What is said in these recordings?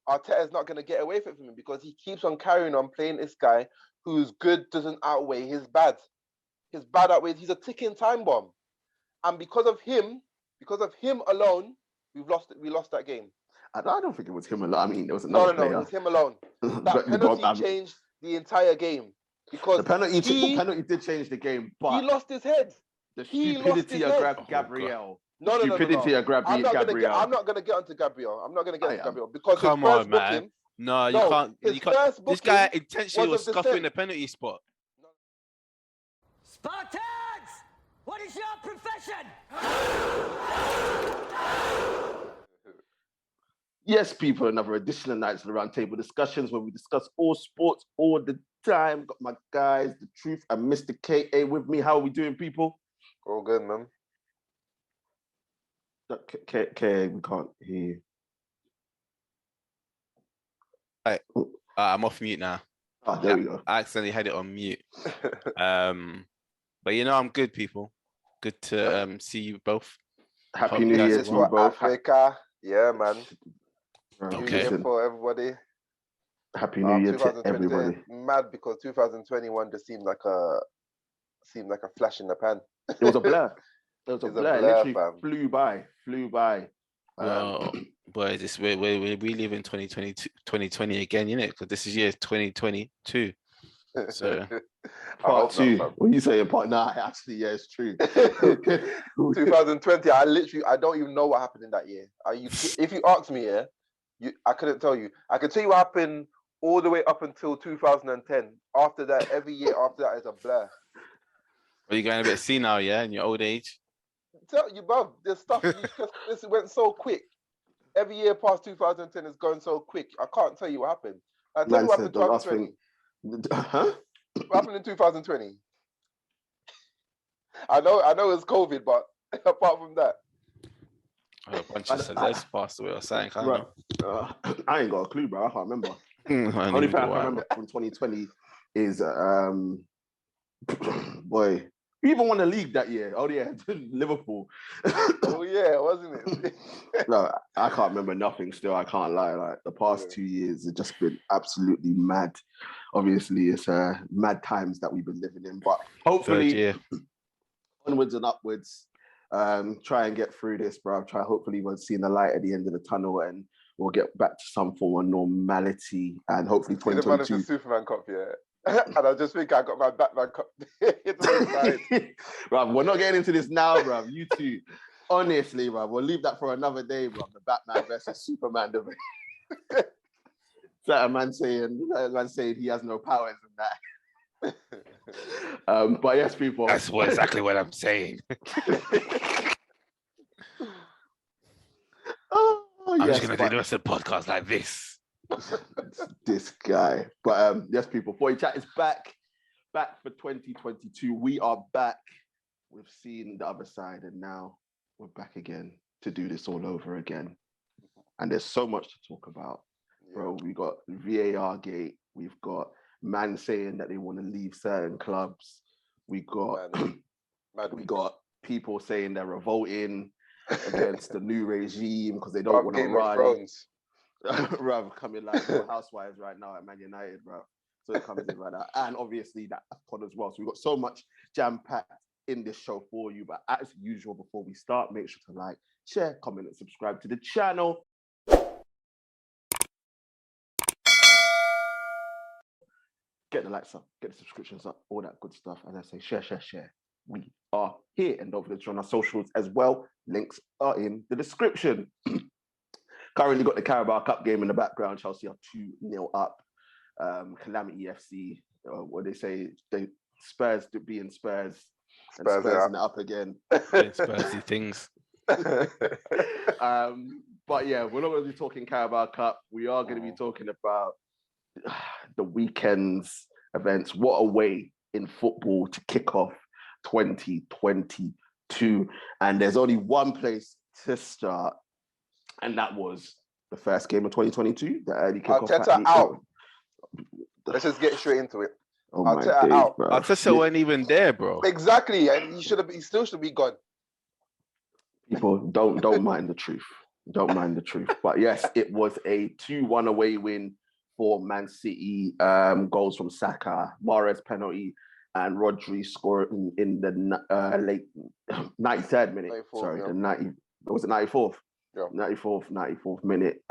Arteta's not going to get away with it from him, because he keeps on carrying on playing this guy whose good doesn't outweigh his bad. His bad outweighs. He's a ticking time bomb, and because of him alone, we lost that game. I don't think it was him alone. I mean, it was another player. No, it was him alone. That penalty changed the entire game, because the penalty did change the game, but he lost his head. The stupidity of Gabriel. No. Stupidity of Gabriel. I'm not gonna get onto Gabriel. Because come on, man. No, you can't. This guy intentionally was scuffing the penalty spot. Spartans, what is your profession? Yes, people, another edition of Knightz Round Table Discussions, where we discuss all sports all the time. Got my guys, The Truth and Mr. K.A. with me. How are we doing, people? All good, man. K.A., we can't hear you. Right. I'm off mute now. Oh, there we go. I accidentally had it on mute. But I'm good, people. Good to see you both. Happy New Year to you both. Africa. Yeah, man. Okay. New Year for everybody. Happy New Year to everybody. Mad because 2021 just seemed like a flash in the pan. It was a blur. It literally flew by. Well, boy, we live in 2020 again, innit? Because this is year 2022. So part two. When you say part, actually, yeah, it's true. 2020. I don't even know what happened in that year. If you asked me, I couldn't tell you. I could tell you what happened all the way up until 2010. After that, every year after that is a blur. Are you going a bit senile, in your old age? Tell you, bruv, this stuff this went so quick. Every year past 2010 is going so quick. I can't tell you what happened. I tell you what happened in 2020. Huh? What happened in 2020? I know it was COVID, but apart from that, a bunch of celebs passed away or something. I ain't got a clue, bro. I can't remember. Only thing I can remember from 2020 is boy. We even won the league that year. Oh yeah, Liverpool. Oh yeah, wasn't it? No, I can't remember nothing still. I can't lie. Like the past 2 years have just been absolutely mad. Obviously, it's mad times that we've been living in. But hopefully, onwards and upwards, try and get through this, bro. Hopefully we're seeing the light at the end of the tunnel and we'll get back to some form of normality. And hopefully 2022. The Superman Cup, yeah. And I just think I got my Batman Cup. Bruv, we're not getting into this now, bruv. You two, honestly, bruv, we'll leave that for another day, bruv. The Batman versus Superman debate. That man saying he has no powers in that. But yes, people. That's exactly what I'm saying. I'm just going to do the rest of the podcast like this. This guy. But yes, people, Footie Chat is back for 2022. We are back. We've seen the other side, and now we're back again to do this all over again. And there's so much to talk about, bro. We got VAR gate. We've got man saying that they want to leave certain clubs. We got people saying they're revolting against the new regime because they don't want to run. Bruv, coming like housewives right now at Man United, bro. So it comes in right now. And obviously that pod as well. So we've got so much jam-packed in this show for you. But as usual, before we start, make sure to like, share, comment, and subscribe to the channel. Get the likes up, get the subscriptions up, all that good stuff. As I say, share. We are here. And don't forget to join our socials as well. Links are in the description. Currently got the Carabao Cup game in the background. Chelsea are 2-0 up. Calamity FC, what they say, Spurs being Spurs. And Spurs in it up again. Spursy things. But yeah, we're not going to be talking Carabao Cup. We are going to be talking about the weekend's events. What a way in football to kick off 2022. And there's only one place to start. And that was the first game of 2022, the early kickoff. Arteta out. Let's just get straight into it. Oh Arteta my days, bro. Arteta weren't even there, bro. Exactly, and he still should be gone. People don't mind the truth. Don't mind the truth. But yes, it was a 2-1 away win for Man City. Goals from Saka, Mahrez penalty, and Rodri scoring in the late 93rd minute. 94th, Sorry, yeah. the 90. Was it 94th? Yeah. 94th minute.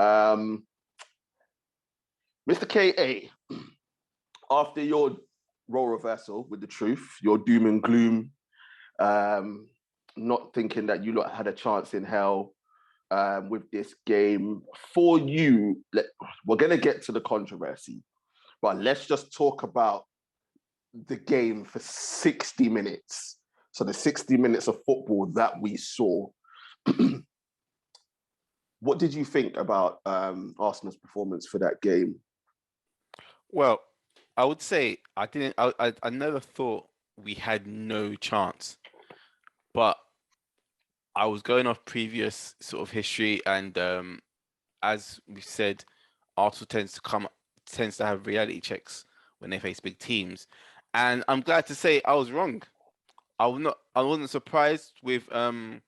Mr. KA, after your role reversal with the truth, your doom and gloom, not thinking that you lot had a chance in hell with this game, for you, we're going to get to the controversy, but let's just talk about the game for 60 minutes. So the 60 minutes of football that we saw. What did you think about Arsenal's performance for that game? Well, I would say I never thought we had no chance, but I was going off previous sort of history, and as we said, Arsenal tends to have reality checks when they face big teams, and I'm glad to say I was wrong. I wasn't surprised with the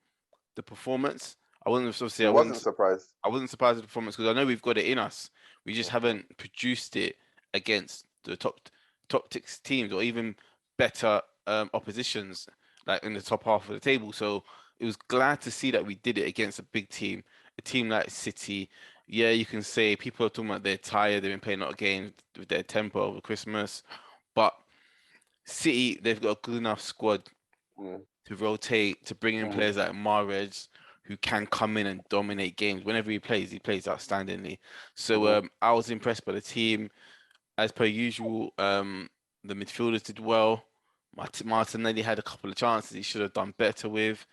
performance. I wasn't Surprised. I wasn't surprised with the performance because I know we've got it in us. We just haven't produced it against the top six teams or even better oppositions, like in the top half of the table. So it was glad to see that we did it against a big team, a team like City. Yeah, you can say people are talking about they're tired, they've been playing a lot of games with their tempo over Christmas, but City, they've got a good enough squad to rotate, to bring in players like Mahrez, who can come in and dominate games. Whenever he plays outstandingly. So I was impressed by the team. As per usual, the midfielders did well. Martinelli had a couple of chances he should have done better with.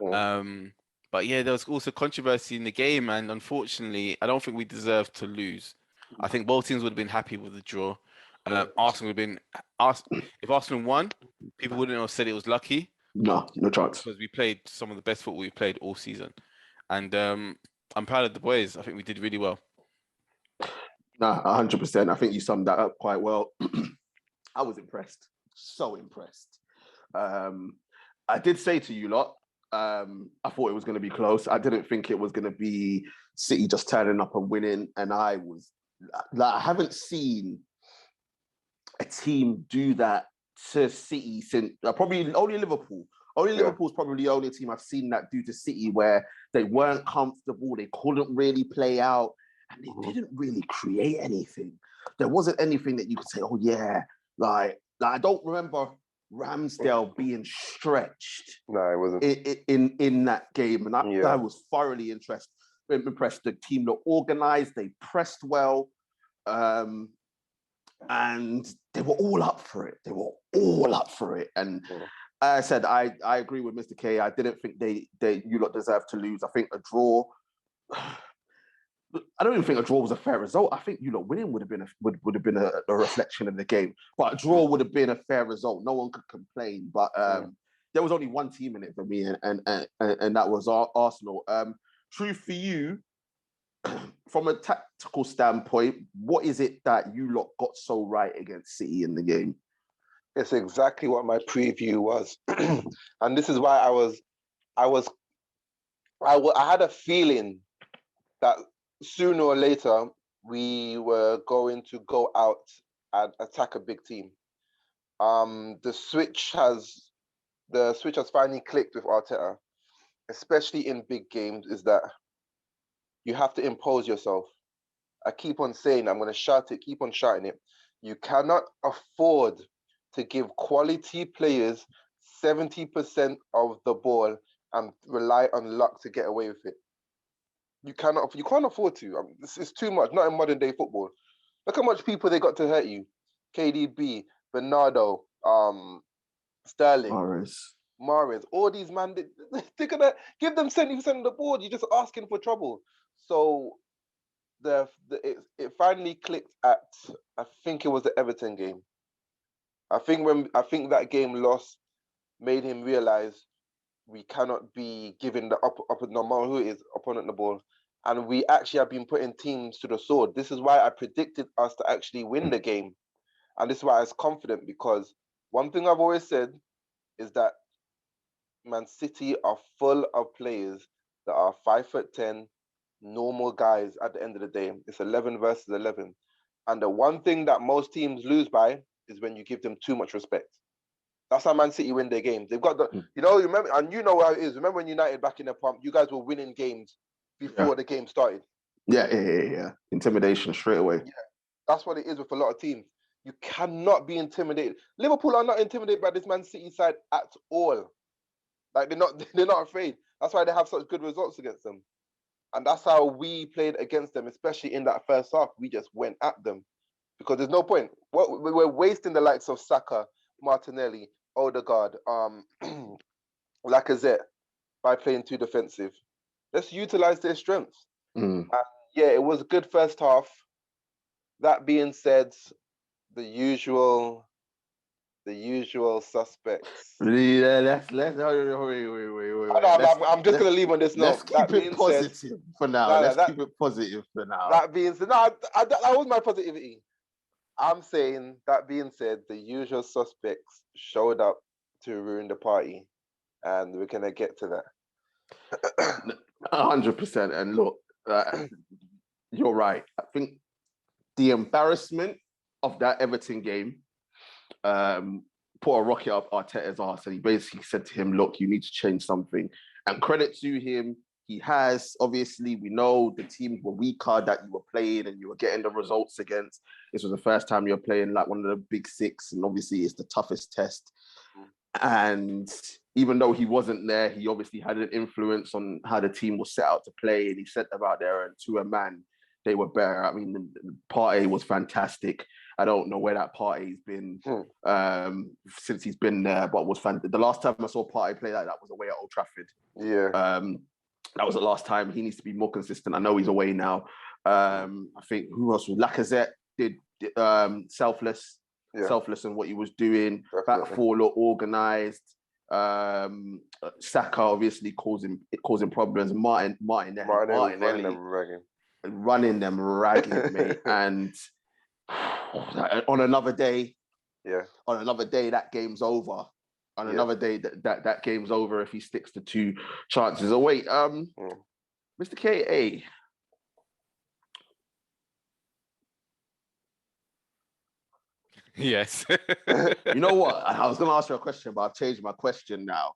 But yeah, there was also controversy in the game, and unfortunately, I don't think we deserved to lose. I think both teams would have been happy with the draw. Arsenal would have been if Arsenal won, people wouldn't have said it was lucky. No chance. Because we played some of the best football we've played all season. And I'm proud of the boys. I think we did really well. Nah, 100%. I think you summed that up quite well. I was impressed. So impressed. I did say to you lot, I thought it was going to be close. I didn't think it was going to be City just turning up and winning. And I haven't seen a team do that to City since probably only Liverpool. Liverpool's probably the only team I've seen that do to City where they weren't comfortable, they couldn't really play out, and they didn't really create anything. There wasn't anything that you could say, oh yeah, like I don't remember Ramsdale being stretched. No, it wasn't. In that game, and I was thoroughly impressed. The team looked organised, they pressed well. And they were all up for it. And I said, I agree with Mr. K. I didn't think you lot deserved to lose. I think a draw. I don't even think a draw was a fair result. I think winning would have been a reflection of the game. But a draw would have been a fair result. No one could complain. But there was only one team in it for me, and that was Arsenal. True for you. From a tactical standpoint, what is it that you lot got so right against City in the game? It's exactly what my preview was, and this is why I had a feeling that sooner or later we were going to go out and attack a big team. The switch has finally clicked with Arteta, especially in big games. Is that you have to impose yourself. I keep on saying, I'm going to shout it, keep on shouting it. You cannot afford to give quality players 70% of the ball and rely on luck to get away with it. You can't afford to. It's too much, not in modern day football. Look how much people they got to hurt you. KDB, Bernardo, Sterling, Mahrez, all these man, they're going to give them 70% of the board. You're just asking for trouble. So it finally clicked at, I think it was the Everton game. I think that game loss made him realize we cannot be giving the no matter who it is, opponent the ball. And we actually have been putting teams to the sword. This is why I predicted us to actually win the game. And this is why I was confident, because one thing I've always said is that Man City are full of players that are 5'10", normal guys at the end of the day. It's 11 versus 11. And the one thing that most teams lose by is when you give them too much respect. That's how Man City win their games. They've got remember, and you know how it is. Remember when United back in the pump, you guys were winning games before the game started. Yeah. Intimidation straight away. Yeah, that's what it is with a lot of teams. You cannot be intimidated. Liverpool are not intimidated by this Man City side at all. Like they're not afraid. That's why they have such good results against them. And that's how we played against them, especially in that first half. We just went at them because there's no point. We're wasting the likes of Saka, Martinelli, Odegaard, Lacazette by playing too defensive. Let's utilize their strengths. Yeah, it was a good first half. That being said, the usual suspects. Yeah, let's wait. I'm just gonna leave on this note. Let's keep it positive for now. Let's keep it positive for now. That being said, that was my positivity. I'm saying, that being said, the usual suspects showed up to ruin the party, and we're gonna get to that. 100%. And look, you're right. I think the embarrassment of that Everton game put a rocket up Arteta's arse, and he basically said to him, look, you need to change something. And credit to him, he has. Obviously, we know the teams were weaker that you were playing and you were getting the results against. This was the first time you're playing like one of the big six, and obviously it's the toughest test. And even though he wasn't there, he obviously had an influence on how the team was set out to play, and he sent them out there, and to a man, they were better. I mean, the party was fantastic. I don't know where that party's been since he's been there, but was fantastic. The last time I saw Partey play like that was away at Old Trafford. Yeah. That was the last time. He needs to be more consistent. I know he's away now. I think, who else was Lacazette did selfless in what he was doing. Back four looked organised. Saka obviously causing problems. Martinelli running them ragged, mate. And on another day, that game's over. On another day, that game's over if he sticks to two chances. Oh wait, Mr. K.A. Yes. You know what? I was going to ask you a question, but I've changed my question now.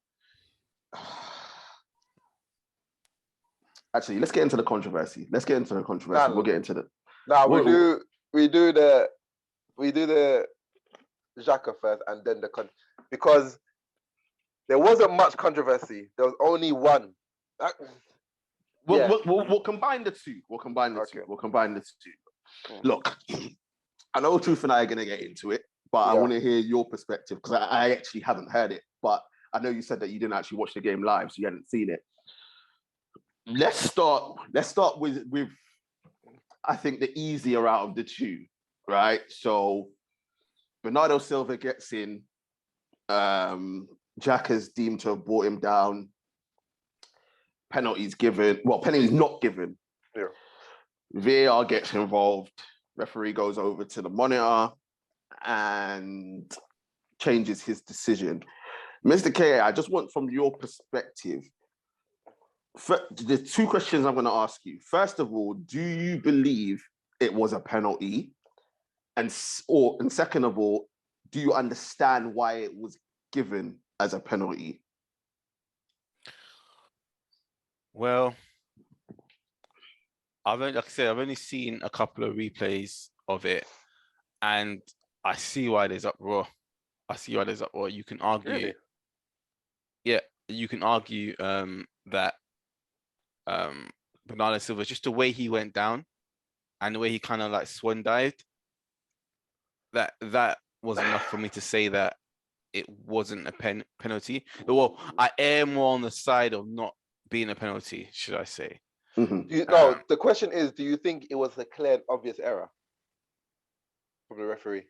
Actually, let's get into the controversy. We'll get into the. We do the Xhaka first, and then because there wasn't much controversy. There was only one. We'll combine the two. We'll combine the two. Look, I know Truth and I are going to get into it, but I want to hear your perspective because I actually haven't heard it. But I know you said that you didn't actually watch the game live, so you hadn't seen it. Let's start with I think the easier out of the two, right? So Bernardo Silva gets in. Xhaka's deemed to have brought him down. Penalties given. Well, penalties not given. Yeah. VAR gets involved. Referee goes over to the monitor and changes his decision. Mr. K, I just want from your perspective, the two questions I'm going to ask you. First of all, do you believe it was a penalty? And second of all, do you understand why it was given as a penalty? Well, I've only seen a couple of replays of it, and I see why there's uproar. You can argue, really? You can argue that Bernardo Silva, just the way he went down and the way he kind of like swan dived, that was enough for me to say that it wasn't a penalty. Well, I am more on the side of not being a penalty, should I say. Mm-hmm. The question is, do you think it was a clear and obvious error from the referee?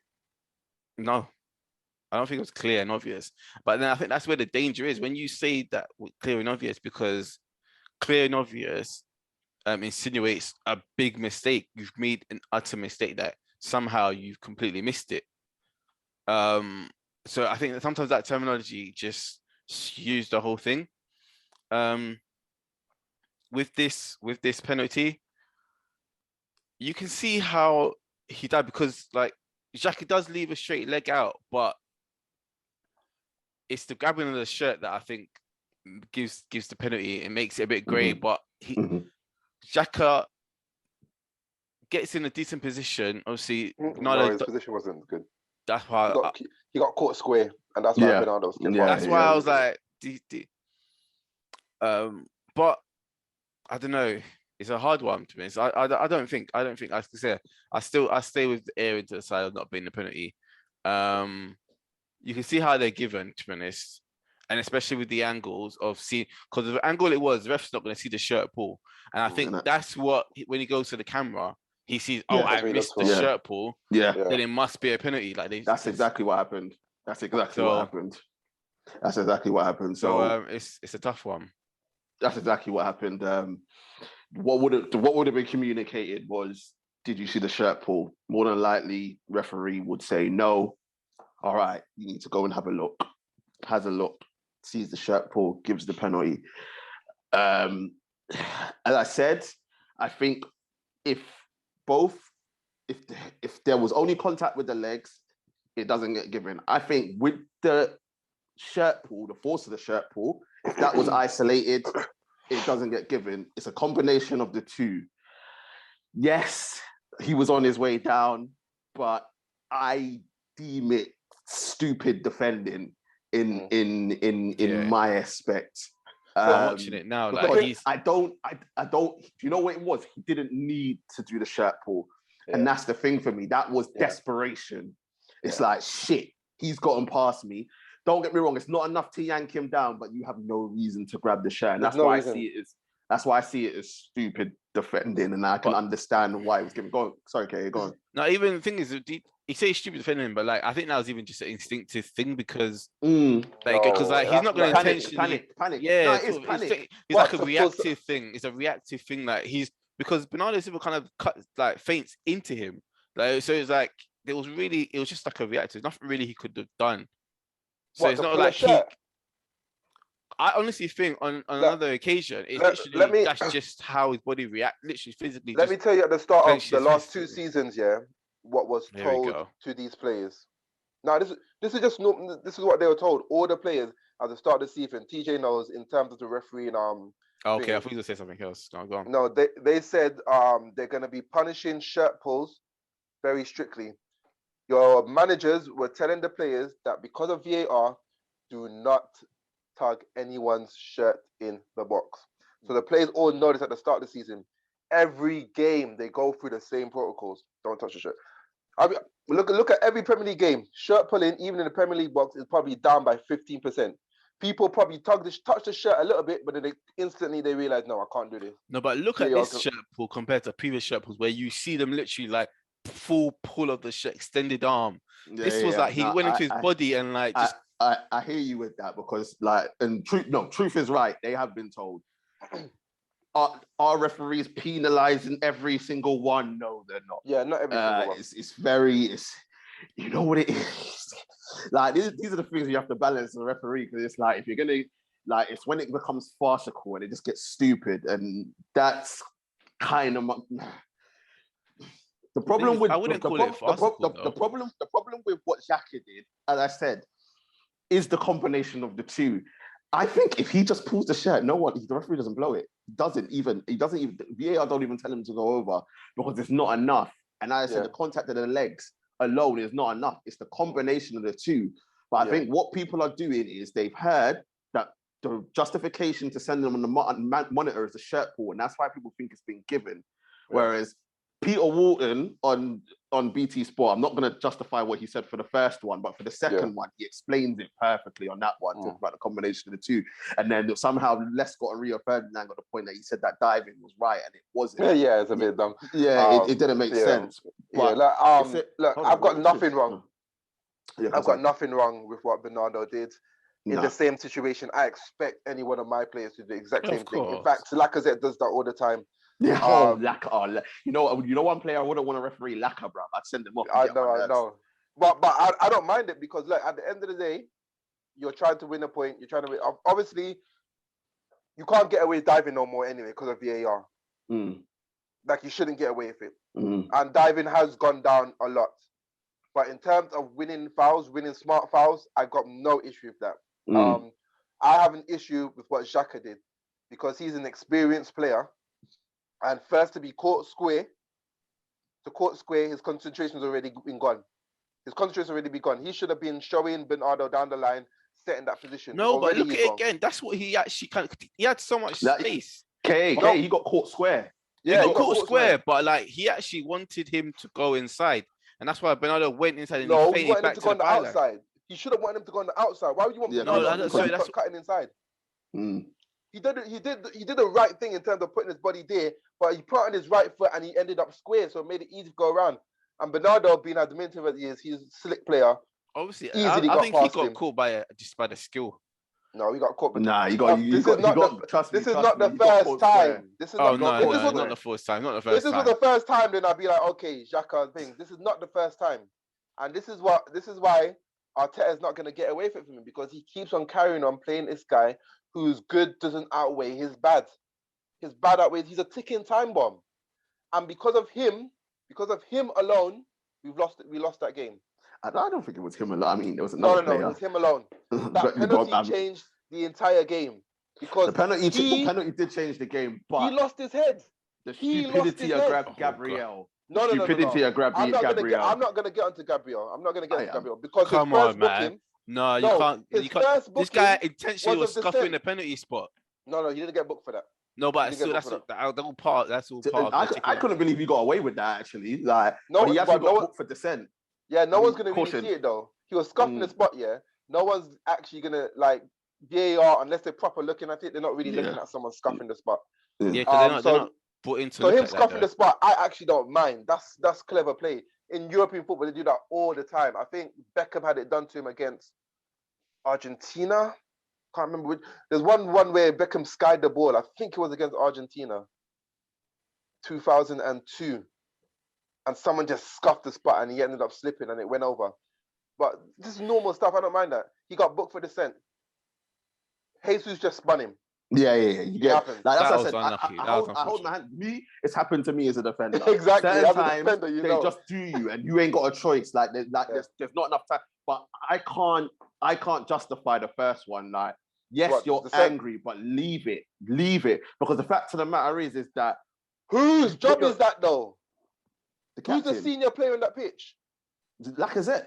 No, I don't think it was clear and obvious. But then I think that's where the danger is when you say that clear and obvious, because clear and obvious insinuates a big mistake. You've made an utter mistake that somehow you've completely missed it. So I think that sometimes that terminology just skews the whole thing. with this penalty, you can see how he died because like Xhaka does leave a straight leg out, but it's the grabbing of the shirt that I think gives the penalty. It makes it a bit grey, but Xhaka gets in a decent position. Obviously, No, his position wasn't good. That's why he got caught square, and that's why Bernardo was that's why I was like, but I don't know. It's a hard one to me. So I don't think I can say I stay with the air into the side of not being the penalty. You can see how they're given, to be honest, and especially with the angles of seeing, because the angle it was, the ref's not going to see the shirt pull, and I think that's what when he goes to the camera, he sees, I missed the shirt pull. Yeah. Then it must be a penalty. Like that's exactly what happened. That's exactly what happened. That's exactly what happened. So it's a tough one. That's exactly what happened. What would have been communicated was, did you see the shirt pull? More than likely, referee would say no. All right, you need to go and have a look. Has a look, sees the shirt pull, gives the penalty. As I said, I think if there was only contact with the legs, it doesn't get given. I think with the shirt pull, the force of the shirt pull, if that was isolated, it doesn't get given. It's a combination of the two. Yes, he was on his way down, but I deem it stupid defending in my aspect. I'm watching it now. Like I don't. Do you know what it was? He didn't need to do the shirt pull, and that's the thing for me. That was desperation. It's like, shit, he's gotten past me. Don't get me wrong, it's not enough to yank him down, but you have no reason to grab the shirt. And that's why I see it as stupid defending, and I can understand why it was given. Go on. Sorry, Kay, go on. No, even the thing is, he says stupid defending, but like I think that was even just an instinctive thing because he's not going to intentionally panic. Yeah, no, it's panic. It's like a reactive thing. It's a reactive thing that because Bernardo Silva kind of feints into him. Like so, it's like it was just like a reactive. Nothing really he could have done. So it's not like I honestly think on another occasion, it's that's just how his body reacts. Literally, physically. Let me tell you at the start of the last 2 seasons, what was told to these players. Now, this is what they were told. All the players at the start of the season, TJ knows in terms of the referee and okay, I thought you were going to say something else. No, go on. No, they said they're going to be punishing shirt pulls very strictly. Your managers were telling the players that because of VAR, do not tug anyone's shirt in the box. So the players all know this at the start of the season. Every game they go through the same protocols. Don't touch the shirt. Look at every Premier League game. Shirt pulling, even in the Premier League box, is probably down by 15%. People probably touch the shirt a little bit, but then instantly they realize, no, I can't do this. No, but look at this shirt pull compared to previous shirt pulls where you see them literally like full pull of the shirt, extended arm. This was like he went into his body and like just. I hear you with that because like, and truth is right. They have been told. Are referees penalizing every single one? No, they're not. Yeah, not every single one. It's you know what it is. Like these are the things you have to balance as a referee because it's like if you're gonna like it's when it becomes farcical and it just gets stupid and that's kind of the problem with I wouldn't call it farcical. The problem with what Xhaka did, as I said, is the combination of the two. I think if he just pulls the shirt, the referee doesn't blow it. He doesn't even VAR don't even tell him to go over because it's not enough. And as I said, the contact of the legs alone is not enough. It's the combination of the two. But I think what people are doing is they've heard that the justification to send them on the monitor is the shirt pull, and that's why people think it's been given. Whereas Peter Walton on BT Sport, I'm not going to justify what he said for the first one, but for the second one, he explains it perfectly on that one, talking about the combination of the two. And then somehow Les got and Rio Ferdinand got the point that he said that diving was right, and it wasn't. Yeah, it's a bit dumb. Yeah, it didn't make sense. But look, I've got nothing wrong. I've got nothing wrong with what Bernardo did. In the same situation, I expect any one of my players to do the exact same thing. In fact, Lacazette does that all the time. Yeah, Laka. You know one player I wouldn't want to referee Laka, bro. I'd send him off. I know. But I don't mind it because look, at the end of the day, you're trying to win a point. You're trying to win. Obviously, You can't get away with diving no more anyway because of VAR. Mm. Like, you shouldn't get away with it. Mm. And diving has gone down a lot. But in terms of winning fouls, winning smart fouls, I got no issue with that. Mm. I have an issue with what Xhaka did because he's an experienced player. And first to court square, his concentration's already been gone. His concentration's already been gone. He should have been showing Bernardo down the line, setting that position. No, already but look at it again. That's what he actually he had so much space. He got caught square. Yeah, he got caught square, but like he actually wanted him to go inside. And that's why Bernardo went inside and he faded back to the outside. He should have wanted him to go on the outside. Why would you want Bernardo cutting inside? Mm. He did the right thing in terms of putting his body there, but he put on his right foot and he ended up square, so it made it easy to go around. And Bernardo, being as demented as he is, he's a slick player. Obviously, I think he got caught by the skill. No, he got caught. Nah, This is not the first time. This is not the first time. Not the first time. This was the first time. Then I'd be like, okay, Xhaka thing. This is not the first time, and this is why Arteta is not going to get away from him because he keeps on carrying on playing this guy whose good doesn't outweigh his bad. His bad outweighs. He's a ticking time bomb, and because of him alone, we lost that game. I don't think it was him alone. I mean, there was another player. No, it was him alone. That penalty changed the entire game because the penalty did change the game, but he lost his head. The stupidity of Gabriel. No. Of Gabriel. I'm not going to get onto Gabriel. Because come on, man. No, you can't. This guy intentionally was scuffing the penalty spot. No, he didn't get booked for that. No, but still, that's all part. That's all part. I couldn't believe he got away with that. Actually, like, he actually got booked for dissent. Yeah, no one's gonna really see it though. He was scuffing the spot. Yeah, no one's actually gonna like VAR unless they're proper looking at it. They're not really looking at someone scuffing the spot. Yeah, because they're not put into. So him scuffing the spot, I actually don't mind. That's clever play. In European football, they do that all the time. I think Beckham had it done to him against Argentina. Can't remember which. There's one where Beckham skied the ball. I think it was against Argentina, 2002. And someone just scuffed the spot and he ended up slipping and it went over. But this is normal stuff. I don't mind that. He got booked for dissent. Jesus just spun him. Yeah. You get like, that's what I said. I hold my hand. It's happened to me as a defender. Exactly. Certain times, they just do you and you ain't got a choice. Like there's not enough time. But I can't justify the first one. Like, yes, you're angry, but leave it. Because the fact of the matter is that whose job is that though? Who's the senior player on that pitch? Lacazette.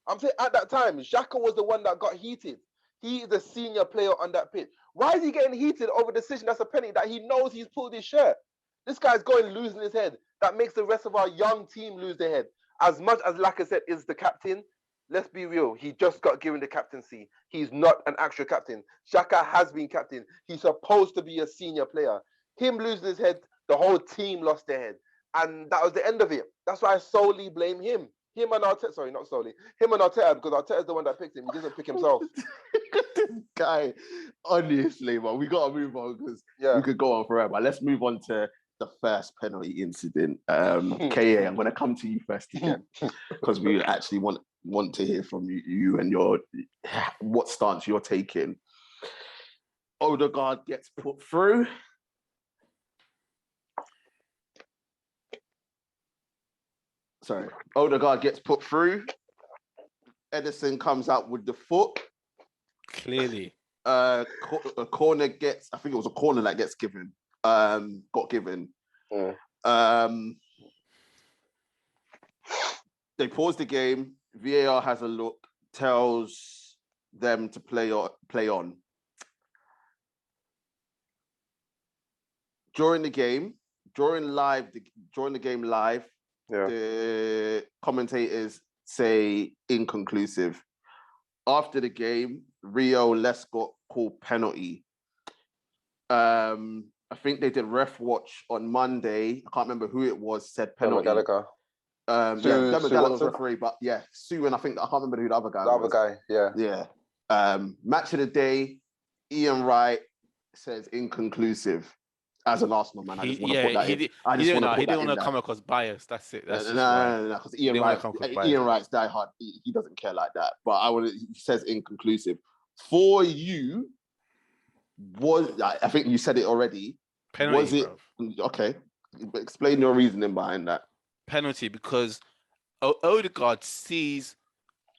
I'm saying at that time, Xhaka was the one that got heated. He is the senior player on that pitch. Why is he getting heated over a decision that's a penalty that he knows he's pulled his shirt? This guy's going losing his head. That makes the rest of our young team lose their head. As much as Lacazette is the captain, let's be real. He just got given the captaincy. He's not an actual captain. Xhaka has been captain. He's supposed to be a senior player. Him losing his head, the whole team lost their head. And that was the end of it. That's why I solely blame him. Him and Arteta, sorry, not solely. Him and Arteta, because Arteta's the one that picked him. He doesn't pick himself. This guy, honestly, man, we got to move on because we could go on forever. Let's move on to the first penalty incident. KA, I'm going to come to you first again because we actually want to hear from you and what stance you're taking. Odegaard gets put through. Sorry, Odegaard gets put through. Edison comes out with the foot. Clearly. A corner gets, I think it was a corner that gets given. Got given. They pause the game. VAR has a look, tells them to play on. During the game live, the commentators say inconclusive. After the game, Rio Lescott called penalty. I think they did ref watch on Monday. I can't remember who it was, said penalty. Gallagher. Gallagher was referee, but Sue, and I can't remember who the other guy was. The other guy, yeah. Match of the day, Ian Wright says inconclusive. As an Arsenal man, I just want to put that in. He didn't want to come across biased. That's it. No. Because Ian Wright's diehard. He doesn't care like that. But he says inconclusive. For you, I think you said it already. Penalty, Was it bro. okay? Explain your reasoning behind that. Penalty because Odegaard sees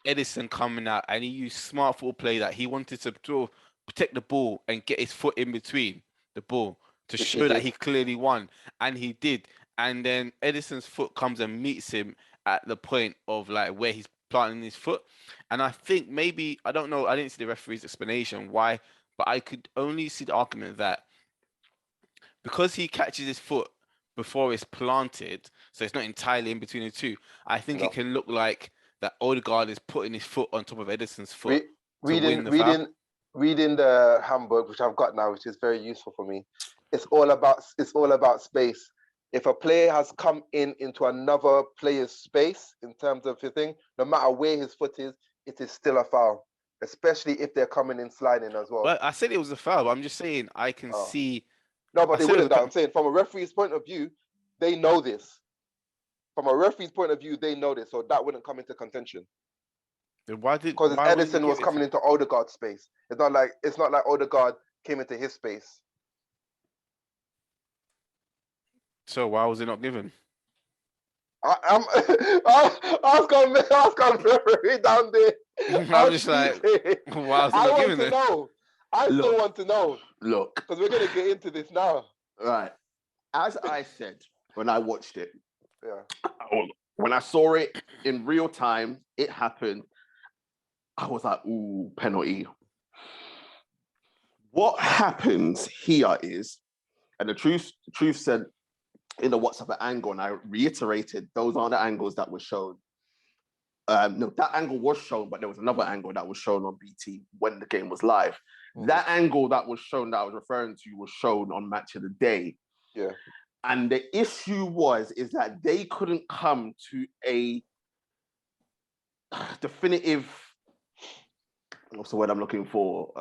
Edison coming out and he used smart football play that he wanted to sort of protect the ball and get his foot in between the ball to Which show he that did. he clearly won, and he did. And then Edison's foot comes and meets him at the point of like where he's planting his foot. And I think maybe, I don't know, I didn't see the referee's explanation why, but I could only see the argument that because he catches his foot before it's planted, so it's not entirely in between the two, I think it No. can look like that Odegaard is putting his foot on top of Edison's foot to Reading, win the foul. reading the handbook, which I've got now, which is very useful for me. It's all about space. If a player has come into another player's space in terms of his thing, no matter where his foot is, it is still a foul, especially if they're coming in sliding as well. Well, I said it was a foul, but I'm just saying I can Oh. see. No, I but they said it was wouldn't. I'm saying from a referee's point of view, they know this. From a referee's point of view, they know this, so that wouldn't come into contention. Why Because why wouldn't you Edison was give it coming into Odegaard's space. It's not like Odegaard came into his space. So why was it not given? Ask referee down there. I'm just like, why was it I not want given to then? know. I still want to know Look, because we're gonna get into this now. right. As I said when I watched it, Yeah. when I saw it in real time, it happened. I was like, ooh, penalty. What happens here is, and the truth said in the WhatsApp angle, and I reiterated, those aren't the angles that were shown. No, that angle was shown, but there was another angle that was shown on BT when the game was live. That angle that was shown that I was referring to was shown on Match of the Day. Yeah. And the issue is that they couldn't come to a definitive, what's the word I'm looking for?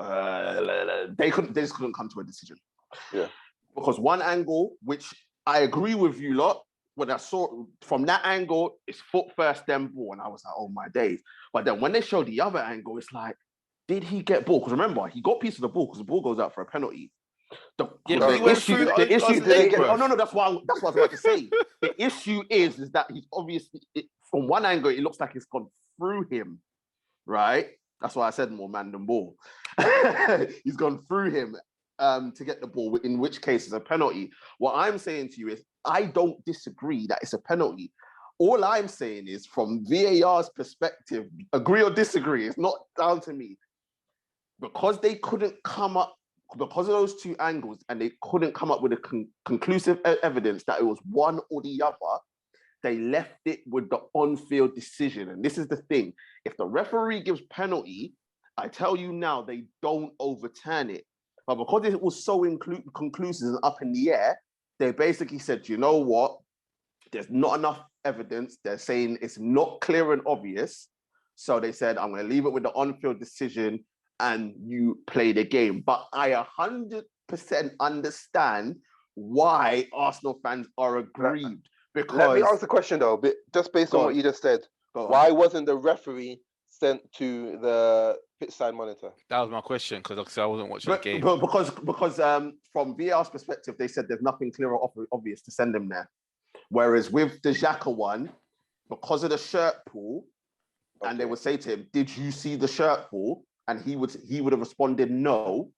They just couldn't come to a decision. Yeah. Because one angle, which I agree with you lot, when I saw from that angle, it's foot first, then ball. And I was like, oh my days. But then when they showed the other angle, it's like, did he get ball? Because remember, he got piece of the ball because the ball goes out for a penalty. But he went through Odegaard's leg, bro. No, that's what I was about to say. The issue is that he's obviously, from one angle, it looks like it's gone through him, right? That's why I said more man than ball. He's gone through him to get the ball, in which case it's a penalty. What I'm saying to you is, I don't disagree that it's a penalty. All I'm saying is, from VAR's perspective, agree or disagree, it's not down to me. Because they couldn't come up, because of those two angles, and they couldn't come up with a conclusive evidence that it was one or the other, they left it with the on-field decision. And this is the thing. If the referee gives penalty, I tell you now, they don't overturn it. But because it was so conclusive and up in the air, they basically said, you know what? There's not enough evidence. They're saying it's not clear and obvious. So they said, I'm going to leave it with the on-field decision and you play the game. But I 100% understand why Arsenal fans are aggrieved. Because Let me ask the question though, just based on what you just said. Why wasn't the referee sent to the pitch side monitor? That was my question, because I wasn't watching the game. Because from VAR's perspective, they said there's nothing clear or obvious to send him there. Whereas with the Xhaka one, because of the shirt pull, and they would say to him, did you see the shirt pull? And he would have responded no.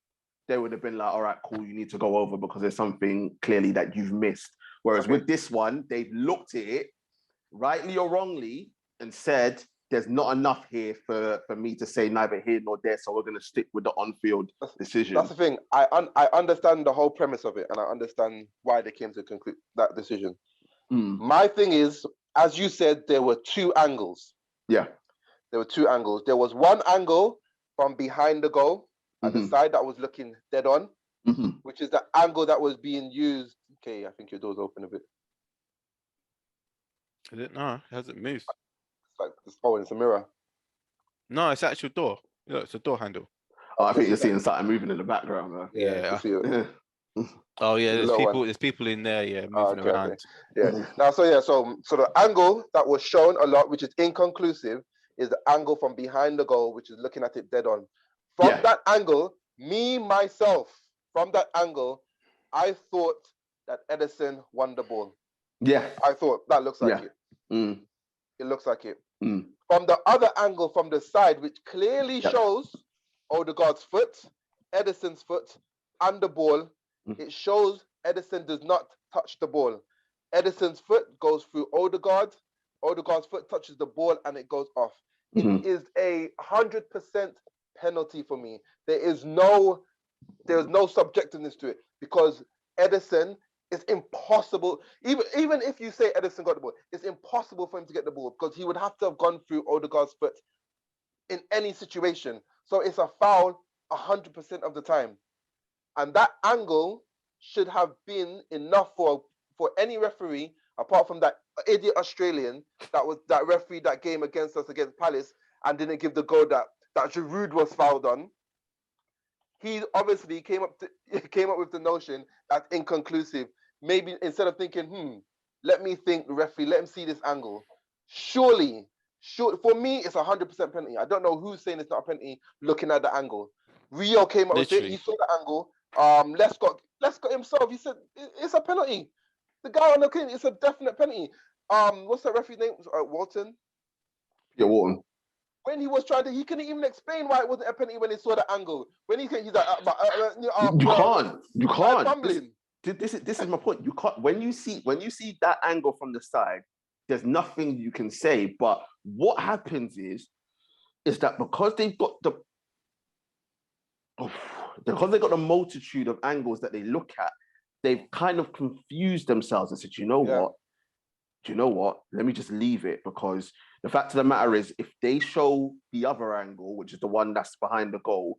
They would have been like, all right, cool, you need to go over because there's something clearly that you've missed. Whereas with this one, they've looked at it, rightly or wrongly, and said, there's not enough here for me to say neither here nor there, so we're going to stick with the on-field decision. That's the thing. I understand the whole premise of it, and I understand why they came to conclude that decision. My thing is, as you said, there were two angles. Yeah. There were two angles. There was one angle from behind the goal at the side that was looking dead on, which is the angle that was being used. Okay, I think your door's open a bit. Is it? No, it hasn't moved. It's a mirror. No, it's actual door. Look, it's a door handle. Oh, I think you're seeing something moving in the background, man. Yeah. Yeah. Oh yeah, there's people in there, moving around. Okay. Yeah. Now, so the angle that was shown a lot, which is inconclusive, is the angle from behind the goal, which is looking at it dead on. From that angle, myself, from that angle, I thought that Edison won the ball. Yeah. I thought that looks like it. It looks like it. From the other angle, from the side, which clearly shows Odegaard's foot, Edison's foot, and the ball, it shows Edison does not touch the ball. Edison's foot goes through Odegaard. Odegaard's foot touches the ball and it goes off. It is 100% penalty for me. There's no subjectiveness to it because Edison, it's impossible. Even if you say Edison got the ball, it's impossible for him to get the ball because he would have to have gone through Odegaard's foot in any situation. So it's a foul 100% of the time. And that angle should have been enough for any referee, apart from that idiot Australian that referee that game against us against Palace and didn't give the goal that Giroud was fouled on. He obviously came up with the notion that's inconclusive. Maybe instead of thinking, let me think the referee, let him see this angle. Surely, for me, it's 100% penalty. I don't know who's saying it's not a penalty looking at the angle. Rio came up with it. He saw the angle. Lescott himself, he said it's a penalty. The guy on the screen, it's a definite penalty. What's that referee's name? Walton? Yeah, Walton. When he was trying to, he couldn't even explain why it wasn't a penalty when he saw the angle. When he's like, you can't. This is my point. You can't. When you see that angle from the side, there's nothing you can say. But what happens is that because they've got the multitude of angles that they look at, they've kind of confused themselves and said, you know what? Let me just leave it, because the fact of the matter is, if they show the other angle, which is the one that's behind the goal,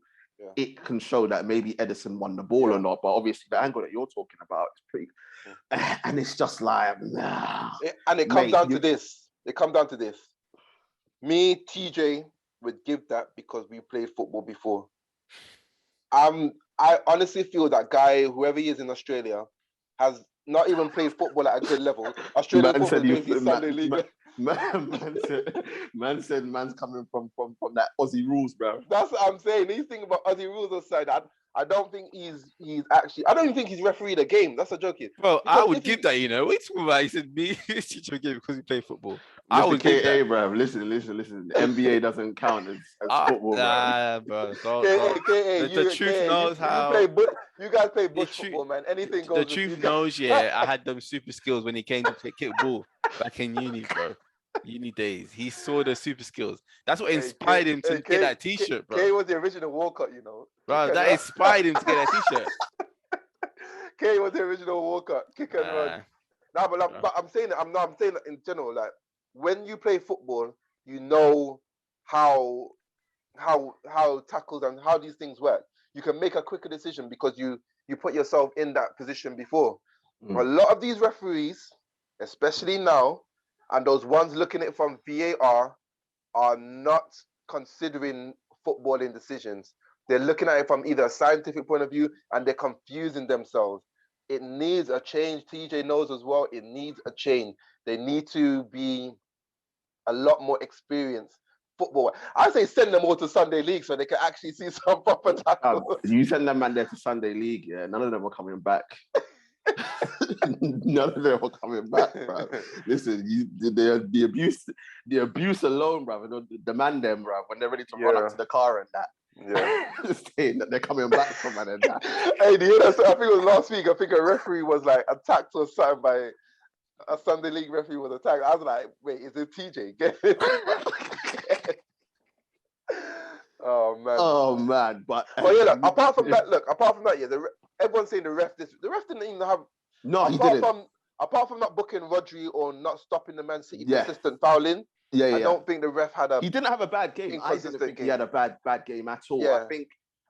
it can show that maybe Edison won the ball or not. But obviously, the angle that you're talking about is pretty, and it's just like, and it comes down to this. It comes down to this. Me, TJ, would give that because we played football before. I honestly feel that guy, whoever he is in Australia, has not even played football at a good level. Australian football is basically Sunday league. Man said man's coming from that Aussie rules, bro. That's what I'm saying. He's thinking about Aussie rules aside. I don't think he's actually. I don't even think he's refereed a game. That's a joke. Well, I would give that. You know, what are you talking about? He said me teach a game because he played football. I would give that, bro. Listen. The NBA doesn't count as football, bro. The truth knows how. You guys play bush football, man. Anything goes. The truth knows, I had them super skills when he came to play kickball back in uni, bro. Uni days. He saw the super skills. That's what inspired him to get that t-shirt, bro. K was the original Walcott, you know. Bro, that inspired him to get that t-shirt. K was the original Walcott. Kick and run. No, but I'm saying that in general, like when you play football, you know how tackles and how these things work. You can make a quicker decision because you put yourself in that position before. A lot of these referees, especially now, and those ones looking at it from VAR, are not considering footballing decisions. They're looking at it from either a scientific point of view, and they're confusing themselves. It needs a change. TJ knows as well. It needs a change. They need to be a lot more experienced football. I say send them all to Sunday League so they can actually see some proper tackles. You send them man there to Sunday League, none of them are coming back. None of them are coming back, bro. Listen, the abuse alone, bro. The man them, bro, when they're ready to run up to the car and that. Saying that they're coming back from man and that. Hey, do you know, I think it was last week. I think a referee was like attacked or something by a Sunday League referee was attacked. I was like, wait, is it TJ? Get it? Oh man. But look, apart from that, everyone's saying the ref didn't even have. No, he didn't. Apart from not booking Rodri or not stopping the Man City persistent fouling, I don't think the ref had a. He didn't have a bad game. I didn't think he had a bad game at all. Yeah.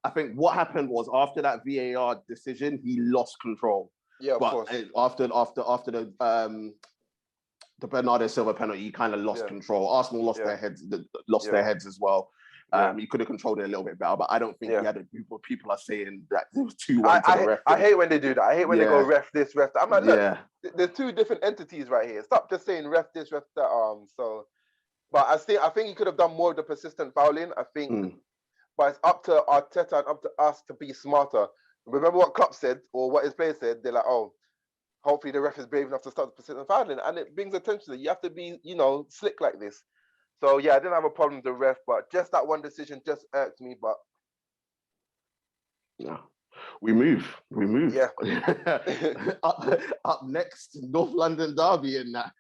I think what happened was after that VAR decision, he lost control. Yeah, of course. After the Bernardo Silva penalty, he kind of lost control. Arsenal lost their heads. Their heads as well. He could have controlled it a little bit better, but I don't think he had a group of people are saying that it was 2-1 to the ref. I hate when they do that. I hate when they go ref this, ref that. I'm like, look, there's two different entities right here. Stop just saying ref this, ref that. But I think he could have done more of the persistent fouling. I think, but it's up to Arteta and up to us to be smarter. Remember what Klopp said, or what his players said? They're like, oh, hopefully the ref is brave enough to start the persistent fouling, and it brings attention to it. You have to be, slick like this. So yeah, I didn't have a problem with the ref, but just that one decision just irked me. But yeah, we move. Yeah. up next, North London Derby and that,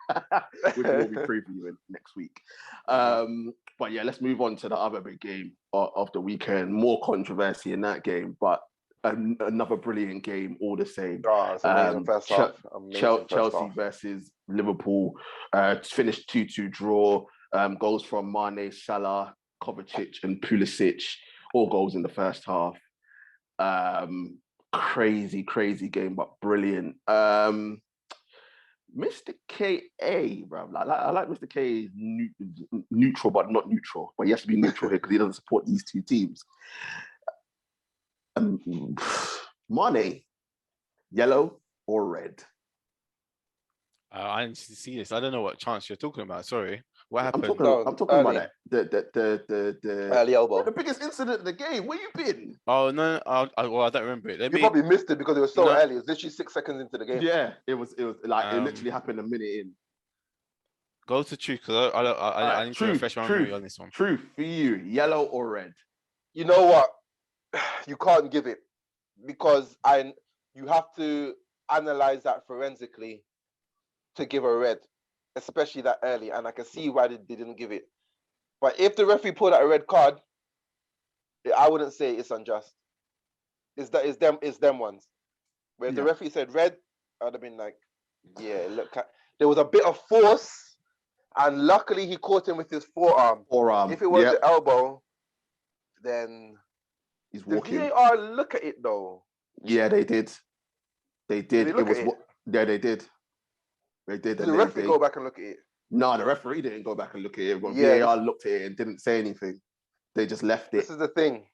which we'll be previewing next week. But yeah, let's move on to the other big game of the weekend. More controversy in that game, but another brilliant game all the same. Oh, it's amazing first half. Chelsea versus Liverpool finished 2-2 draw. Goals from Mane, Salah, Kovacic and Pulisic. All goals in the first half. Crazy game, but brilliant. Mr. KA, bro. I like Mr. K neutral, but not neutral. But he has to be neutral here because he doesn't support these two teams. Mane, yellow or red? I need to see this. I don't know what chance you're talking about. Sorry. What happened? I'm talking about the early elbow. The biggest incident of the game. Where you been? Oh no! I don't remember it. You probably missed it because it was so early. It was literally 6 seconds into the game. Yeah, it was like it literally happened a minute in. Go to truth because I need to refresh my memory on this one. Truth for you, yellow or red? You know what? You can't give it because you have to analyze that forensically to give a red, especially that early, and I can see why they didn't give it. But if the referee pulled out a red card, I wouldn't say it's unjust. It's them ones. Where if the referee said red, I'd have been like, yeah, look, there was a bit of force, and luckily he caught him with his forearm. If it was the elbow, then he's walking. The VAR look at it though. Yeah, they did. Did they look at it? Yeah, they did. They did. Did the referee go back and look at it? No, the referee didn't go back and look at it. But VAR looked at it and didn't say anything. They just left it. This is the thing.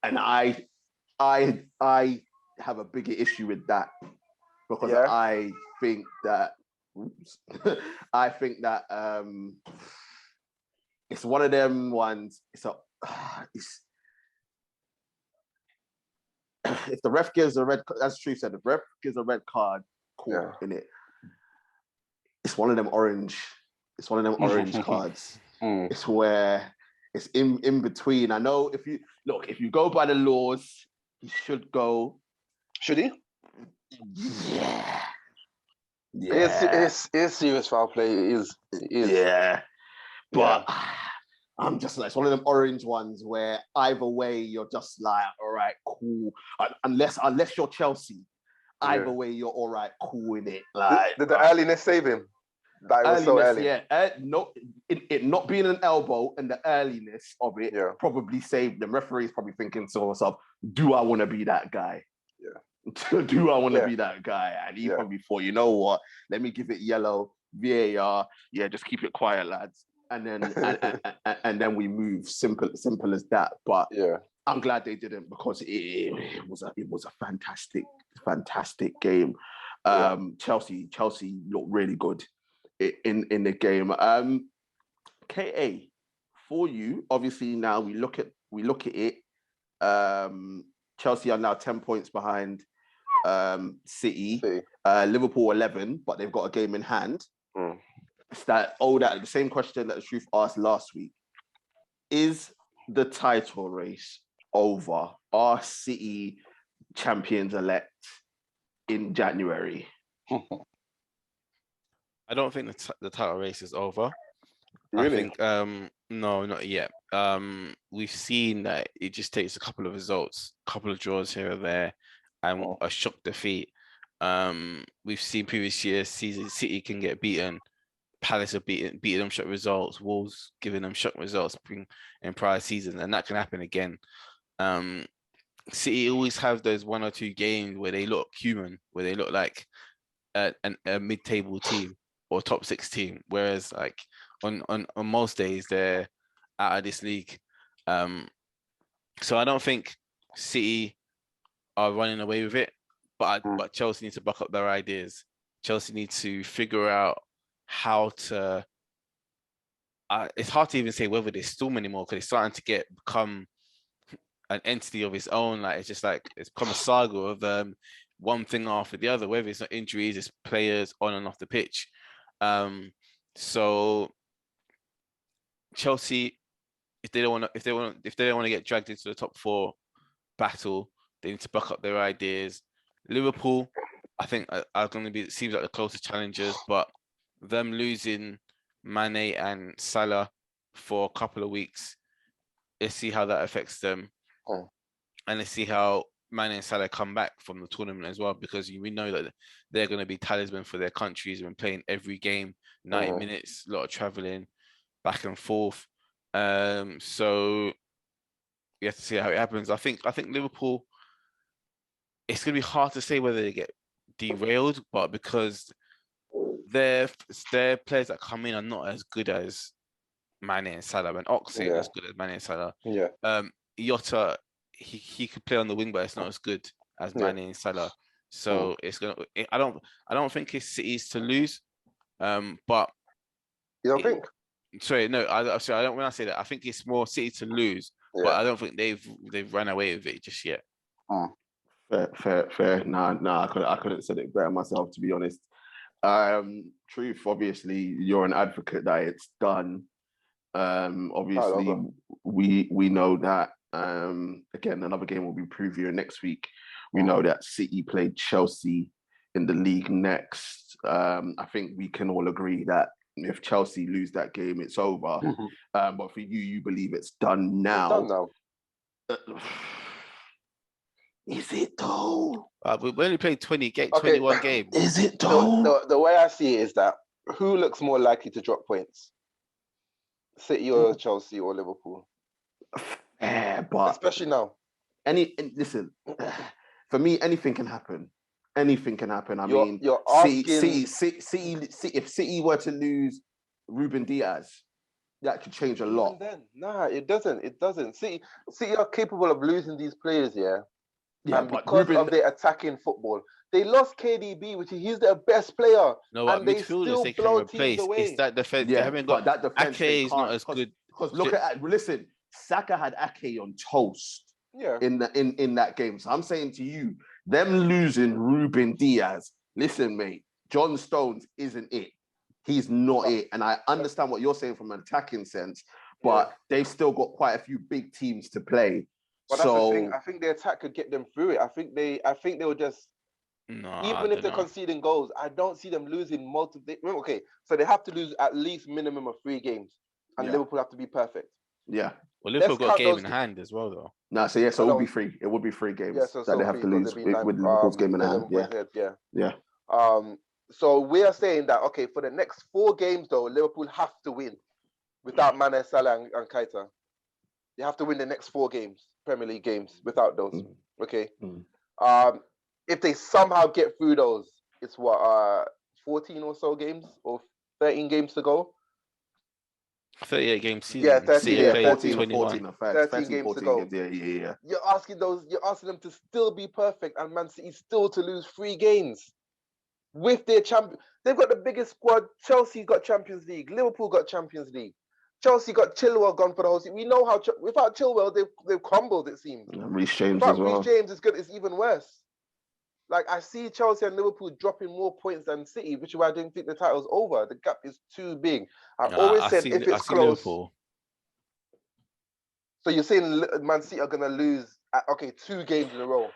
And I have a bigger issue with that because I think that it's one of them ones. If the ref gives a red, that's true. Said the ref gives a red card, cool in it. It's one of them orange. It's one of them orange cards. It's where it's in between. I know if you go by the laws, he should go. Should he? Yeah. It's serious foul play. It is. Yeah. But I'm just like, it's one of them orange ones where either way you're just like, all right, cool. Unless you're Chelsea, either way you're all right, cool in it. Like, did the earliness save him? That was so early. Yeah, it not being an elbow and the earliness of it probably saved them. Referees probably thinking to himself, do I want to be that guy? Yeah. Do I want to be that guy? And he probably thought, you know what? Let me give it yellow, VAR. Yeah, just keep it quiet, lads. And then and then we move. Simple as that. But I'm glad they didn't because it was a fantastic game. Chelsea looked really good in the game. KA, for you, obviously now we look at it. Chelsea are now 10 points behind City. Liverpool 11, but they've got a game in hand. It's that the same question that the Truth asked last week. Is the title race over? Are City champions elect in January? I don't think the title race is over. Really? I think no, not yet. We've seen that it just takes a couple of results, a couple of draws here or there, and a shock defeat. We've seen previous years City can get beaten. Palace have beaten them shock results. Wolves giving them shock results in prior seasons, and that can happen again. City always have those one or two games where they look human, where they look like a mid-table team or top 6 team, whereas like on most days they're out of this league. So I don't think City are running away with it, but Chelsea need to buck up their ideas. Chelsea need to figure out how to. It's hard to even say whether they're storm anymore because it's starting to become an entity of its own. Like it's just like it's become a saga of one thing after the other, whether it's not injuries, it's players on and off the pitch. So Chelsea, if they don't want to get dragged into the top four battle, they need to back up their ideas. Liverpool, I think are going to be, it seems like the closest challengers, but them losing Mane and Salah for a couple of weeks, let's see how that affects them. And let's see how Mane and Salah come back from the tournament as well, because we know that they're going to be talisman for their countries and playing every game, 90 minutes, a lot of traveling back and forth. So we have to see how it happens. I think Liverpool, it's going to be hard to say whether they get derailed, but because their players that come in are not as good as Mane and Salah, and Ox ain't as good as Mane and Salah. Jota, he could play on the wing, but it's not as good as Mane and Salah. So it's gonna. I don't think it's City's to lose. But you don't think? Sorry, no. I don't. When I say that, I think it's more City to lose, but I don't think they've run away with it just yet. Fair. Nah. I couldn't have said it better myself, to be honest. Truth, obviously, you're an advocate that it's done. Obviously, we know that. Again, another game will be previewing next week. We know that City played Chelsea in the league next. I think we can all agree that if Chelsea lose that game, it's over. But for you believe it's done now. It's done now. Is it though? We only played 21 games. Is it though? The way I see it is that who looks more likely to drop points? City or Chelsea or Liverpool? But especially now. Listen, for me, anything can happen. Anything can happen. You're asking... City, if City were to lose Ruben Diaz, that could change a lot. Then, it doesn't. City are capable of losing these players, and because of their attacking football. They lost KDB, which he's their best player. No, and they midfielders they can replace. It's that defense. Yeah, they haven't got that defense. Ake is not as good. Because listen, Saka had Ake on toast. In that game. So I'm saying to you, them losing Ruben Diaz. Listen, mate, John Stones isn't it. He's not it. And I understand what you're saying from an attacking sense, but they've still got quite a few big teams to play. But that's the thing. I think the attack could get them through it. I think they will just even if they're conceding goals, I don't see them losing multiple. Okay, so they have to lose at least minimum of 3 games, and Liverpool have to be perfect. Yeah. Well, Liverpool got a game in hand as well, though. No, so it will be 3. It will be 3 games that they have to lose with Liverpool's game in hand. Yeah. So we are saying that for the next 4 games, though, Liverpool have to win without Mane, Salah, and Keita. They have to win the next 4 games, Premier League games, without those. Okay. If they somehow get through those, it's 14 or so games or 13 games to go. 38 game season. Yeah, 13 games to go. Yeah. You're asking them to still be perfect, and Man City still to lose 3 games with their champion. They've got the biggest squad. Chelsea got Champions League. Liverpool got Champions League. Chelsea got Chilwell gone for the whole season. We know how without Chilwell they've crumbled. It seems. Reece James as well. Reece James is good. It's even worse. Like, I see Chelsea and Liverpool dropping more points than City, which is why I didn't think the title's over. The gap is too big. I always said if it's close. Liverpool. So you're saying Man City are going to lose, 2 games in a row?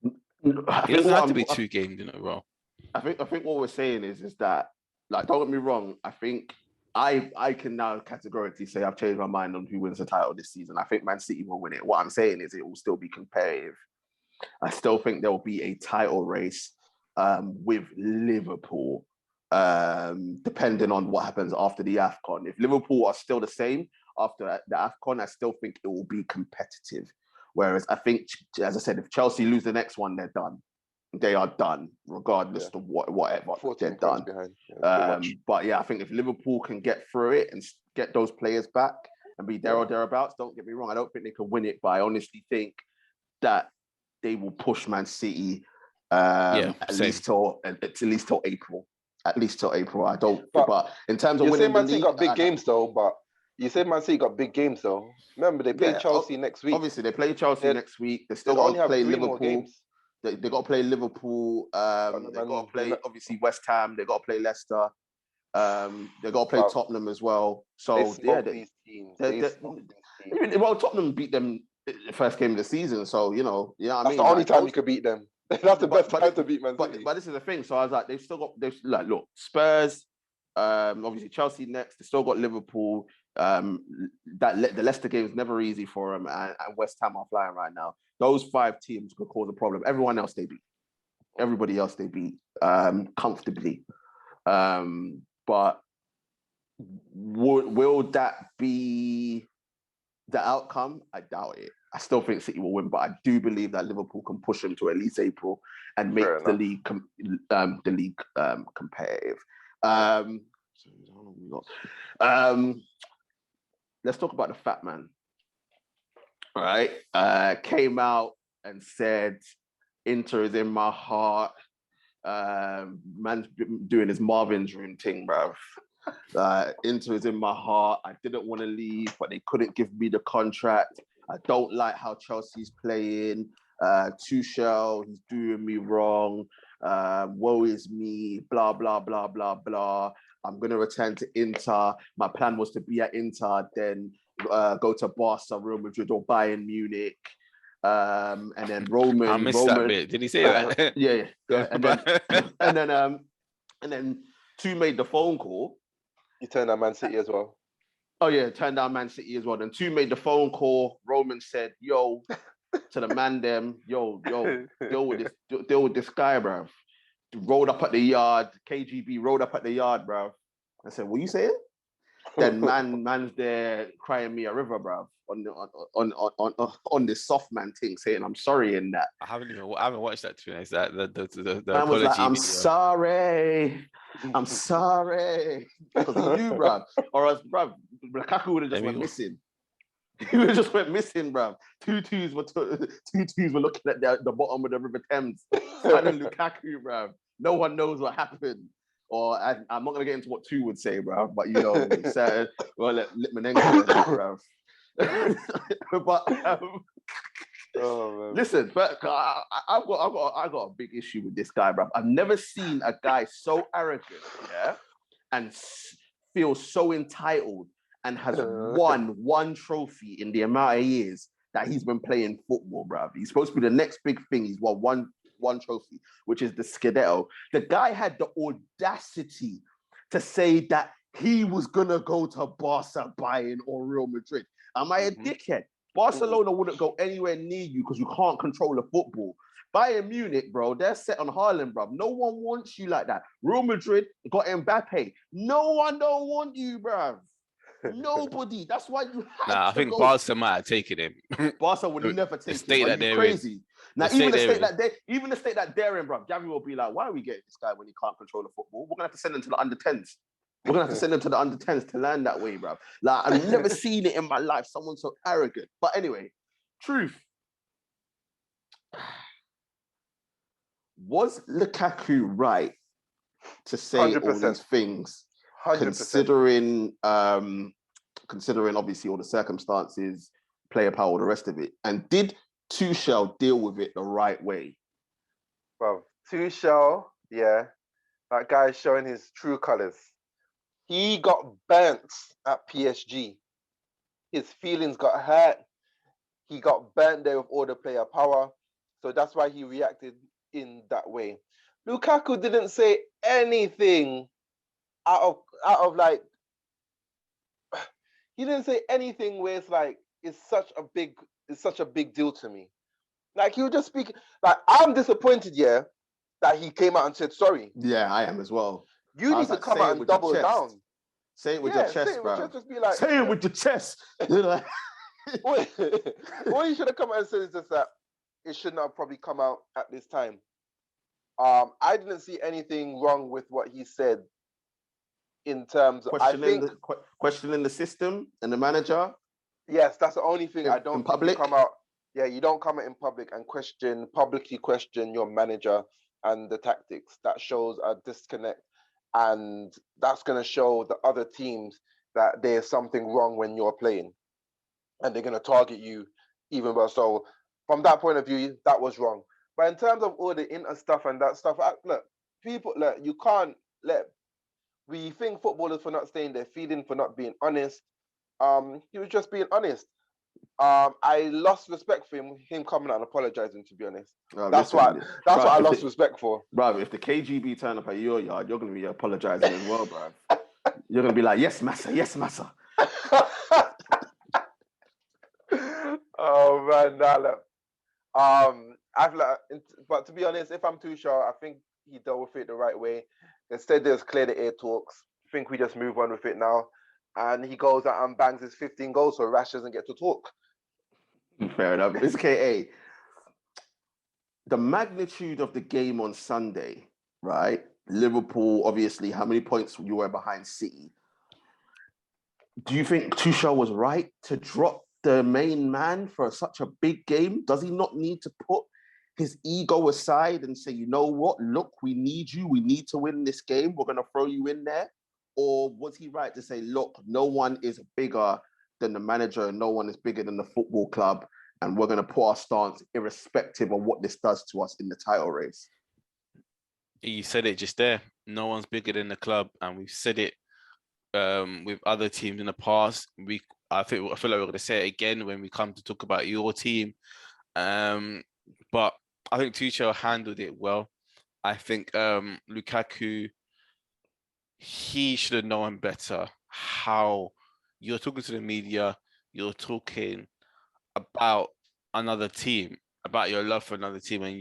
It doesn't have to be 2 games in a row. I think what we're saying is that, like, don't get me wrong, I think I can now categorically say I've changed my mind on who wins the title this season. I think Man City will win it. What I'm saying is it will still be competitive. I still think there will be a title race with Liverpool, depending on what happens after the AFCON. If Liverpool are still the same after the AFCON, I still think it will be competitive. Whereas I think, as I said, if Chelsea lose the next one, they're done. They are done, regardless of whatever. They're done. But I think if Liverpool can get through it and get those players back and be there or thereabouts, don't get me wrong, I don't think they can win it, but I honestly think that they will push Man City at least till April. At least till April. I don't. But in terms of winning the league, Man City got big games though. But You said Man City got big games though. Remember, they play Chelsea next week. Obviously, they play Chelsea next week. They still They'll got only to have play 3 more Liverpool. games. They got to play Liverpool. They got to play obviously West Ham. They got to play Leicester. They got to play Tottenham as well. So these teams. Well, Tottenham beat them the first game of the season. So that's the only time you could beat them. That's the best time to beat Man City. But this is the thing. So I was like, look, Spurs. Obviously Chelsea next. They still got Liverpool. The Leicester game is never easy for them, and West Ham are flying right now. Those 5 teams could cause a problem. Everyone else they beat. Everybody else they beat comfortably. But will that be the outcome? I doubt it. I still think City will win, but I do believe that Liverpool can push them to at least April and make the league competitive. Let's talk about the fat man. All right, came out and said, "Inter is in my heart." Man's doing his Marvin's room thing, bruv. Inter is in my heart. I didn't want to leave, but they couldn't give me the contract. I don't like how Chelsea's playing. Tuchel, he's doing me wrong. Woe is me. Blah blah blah blah blah. I'm gonna return to Inter. My plan was to be at Inter, then go to Barca, Real Madrid, or Bayern Munich. And then Roman. I missed that bit. Did he say that? Yeah. And then Two made the phone call. You turned down Man City as well. Oh yeah, turned down Man City as well. Then Two made the phone call. Roman said, "Yo," to the man them, "Yo, deal with this guy, bruv." Rolled up at the yard. KGB rolled up at the yard, bruv. I said, "What you saying?" Then man's there crying me a river, bruv, on this soft man thing, saying I'm sorry in that. I haven't watched that, to be honest. That the man was like, I'm video. I'm sorry, because he knew, bruv, or else, bruv, Lukaku would have just went missing. He would have just went missing, bruv. Two-twos were looking at the bottom of the River Thames, finding Lukaku, bruv. No one knows what happened. Or I'm not going to get into what Two would say, bruv, but he said, well, let Litmanenko, bruv. But listen, but I've got a big issue with this guy, bruv. I've never seen a guy so arrogant, and feel so entitled, and has won one trophy in the amount of years that he's been playing football, bruv. He's supposed to be the next big thing. He's won one trophy, which is the Scudetto. The guy had the audacity to say that he was gonna go to Barca, Bayern, or Real Madrid. Am I a dickhead? Barcelona wouldn't go anywhere near you because you can't control the football. Bayern Munich, bro, they're set on Haaland, bro. No one wants you like that. Real Madrid got Mbappe. No one don't want you, bro. Nobody. That's why you have I think Barca might have taken him. Barca would never take him. Are you crazy? Now, even the state that they're in, bro, Gary will be like, why are we getting this guy when he can't control the football? We're going to have to send him to the under-10s. We're going to have to send him to the under-10s to learn that way, bro. Like, I've never seen it in my life. Someone so arrogant. But anyway, truth. Was Lukaku right to say 100%. All these things? 100%. Considering obviously all the circumstances, player power, all the rest of it. And did Tuchel deal with it the right way? Well, Tuchel, that guy's showing his true colours. He got burnt at PSG. His feelings got hurt. He got burnt there with all the player power. So that's why he reacted in that way. Lukaku didn't say anything out of like, he didn't say anything where it's like, it's such a big deal to me. Like, he would just speak, like, I'm disappointed, that he came out and said sorry. Yeah, I am as well. You need to come out and double down. Say it with your chest, bro. Just be like, say it with your chest. What you should have come out and said is just that it should not have probably come out at this time. I didn't see anything wrong with what he said in terms of questioning the system and the manager. Yes, that's the only thing. I don't in public come out. Yeah, you don't come out in public and publicly question your manager and the tactics. That shows a disconnect, and that's going to show the other teams that there's something wrong when you're playing, and they're going to target you even more. So from that point of view, that was wrong. But in terms of all the inter stuff and that stuff, look, people, look, you can't let. We think footballers for not saying their feeling, for not being honest. He was just being honest. I lost respect for him coming out and apologizing. To be honest, that's what I lost respect for. Bro, if the KGB turn up at your yard, you're gonna be apologizing as well, bro. You're gonna be like, yes, massa, yes, massa. Oh man, look. But to be honest, if I'm too sure, I think he dealt with it the right way. Instead, there's clear the air talks. I think we just move on with it now. And he goes out and bangs his 15 goals, so Rash doesn't get to talk. Fair enough. It's KA. The magnitude of the game on Sunday, right? Liverpool, obviously, how many points you were behind City? Do you think Tuchel was right to drop the main man for such a big game? Does he not need to put his ego aside and say, you know what? Look, we need you. We need to win this game. We're going to throw you in there. Or was he right to say, look, no one is bigger than the manager and no one is bigger than the football club, and we're going to put our stance irrespective of what this does to us in the title race? You said it just there. No one's bigger than the club, and we've said it with other teams in the past. I feel like we're going to say it again when we come to talk about your team. But I think Tuchel handled it well. I think Lukaku, he should have known better how you're talking to the media, you're talking about another team, about your love for another team, and